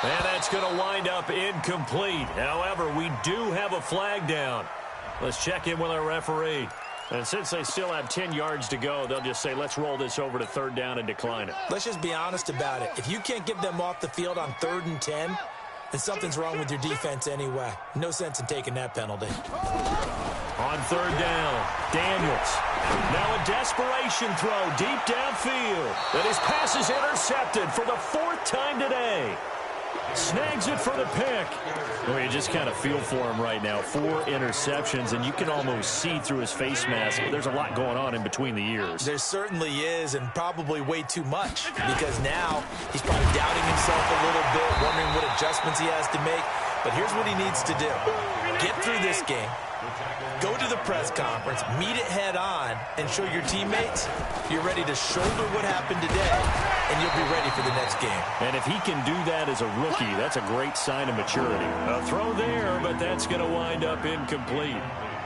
And that's going to wind up incomplete. However, we do have a flag down. Let's check in with our referee. And since they still have 10 yards to go, they'll just say, let's roll this over to 3rd down and decline it. Let's just be honest about it. If you can't get them off the field on 3rd and 10, then something's wrong with your defense anyway. No sense in taking that penalty. On 3rd down, Daniels. Now a desperation throw deep downfield. But his pass is intercepted for the 4th time today. Snags it for the pick. Well, you just kind of feel for him right now. 4 interceptions, and you can almost see through his face mask. There's a lot going on in between the ears. There certainly is, and probably way too much, because now he's probably doubting himself a little bit, wondering what adjustments he has to make. But here's what he needs to do. Get through this game. Go to the press conference, meet it head on, and show your teammates you're ready to shoulder what happened today, and you'll be ready for the next game. And if he can do that as a rookie, that's a great sign of maturity. A throw there, but that's going to wind up incomplete.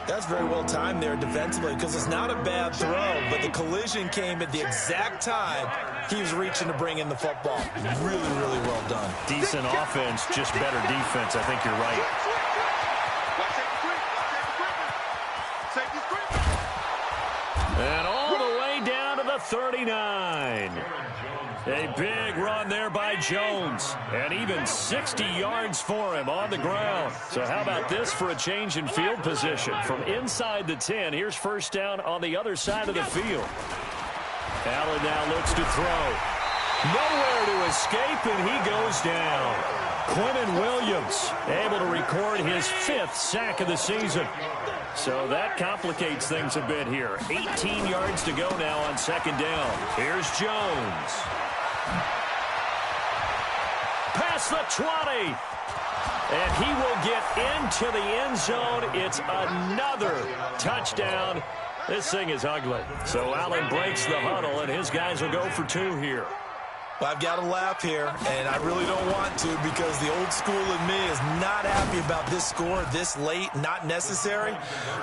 That's very well timed there defensively, because it's not a bad throw, but the collision came at the exact time he was reaching to bring in the football. Really, really well done. Decent offense, just better defense. I think you're right. And all the way down to the 39. A big run there by Jones. And even 60 yards for him on the ground. So how about this for a change in field position? From inside the 10, here's first down on the other side of the field. Allen now looks to throw. Nowhere to escape, and he goes down. Quinnen Williams able to record his 5th sack of the season. So that complicates things a bit here. 18 yards to go now on second down. Here's Jones. Past the 20. And he will get into the end zone. It's another touchdown. This thing is ugly. So Allen breaks the huddle, and his guys will go for 2 here. Well, I've got to laugh here, and I really don't want to, because the old school in me is not happy about this score this late, not necessary.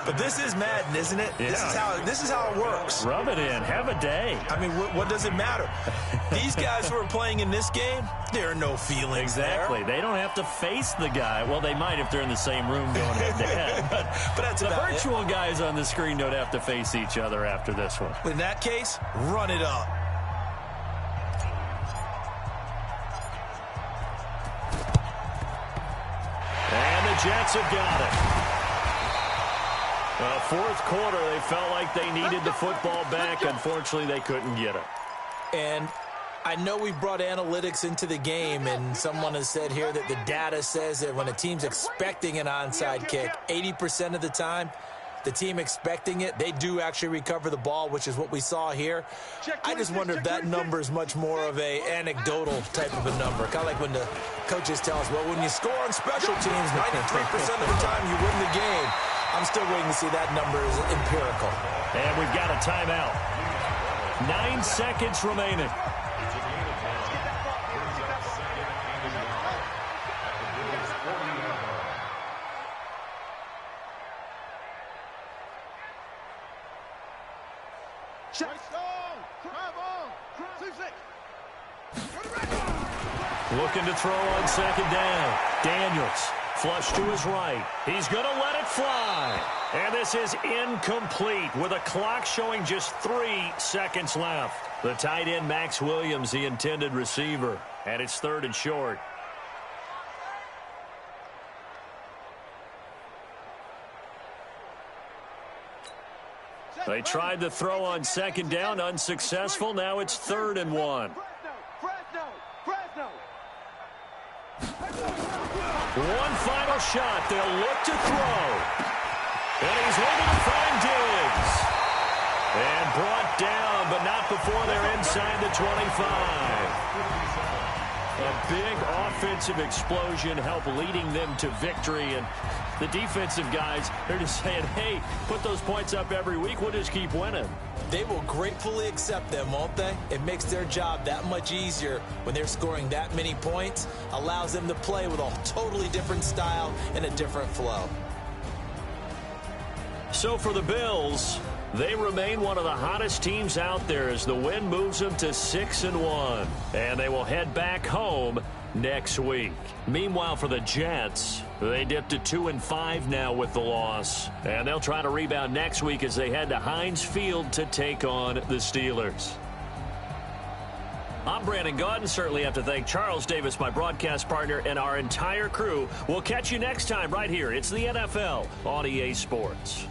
But this is Madden, isn't it? Yeah. This is how it works. Rub it in. Have a day. I mean, what does it matter? These guys who are playing in this game, there are no feelings exactly. there. They don't have to face the guy. Well, they might if they're in the same room going head-to-head. But that's the virtual guys on the screen don't have to face each other after this one. In that case, run it up. And the Jets have got it. Fourth quarter, they felt like they needed the football back. Unfortunately, they couldn't get it. And I know we brought analytics into the game, and someone has said here that the data says that when a team's expecting an onside kick, 80% of the time, the team expecting it, they do actually recover the ball, which is what we saw here. I just wonder if that number is much more of a anecdotal type of a number. Kind of like when the coaches tell us, well, when you score on special teams, 93% of the time you win the game. I'm still waiting to see that number is empirical. And we've got a timeout. 9 seconds remaining. Looking to throw on second down. Daniels, flush to his right. He's going to let it fly. And this is incomplete with a clock showing just 3 seconds left. The tight end, Max Williams, the intended receiver. And it's 3rd and short. They tried to throw on second down, unsuccessful. Now it's 3rd and 1. One final shot. They'll look to throw. And he's able to find Diggs. And brought down, but not before they're inside the 25. A big offensive explosion helped leading them to victory. And the defensive guys, they're just saying, hey, put those points up every week. We'll just keep winning. They will gratefully accept them, won't they? It makes their job that much easier when they're scoring that many points. Allows them to play with a totally different style and a different flow. So for the Bills, they remain one of the hottest teams out there as the win moves them to 6-1. And they will head back home next week. Meanwhile, for the Jets, they dipped to 2-5 now with the loss. And they'll try to rebound next week as they head to Heinz Field to take on the Steelers. I'm Brandon Gaudin. Certainly have to thank Charles Davis, my broadcast partner, and our entire crew. We'll catch you next time right here. It's the NFL on EA Sports.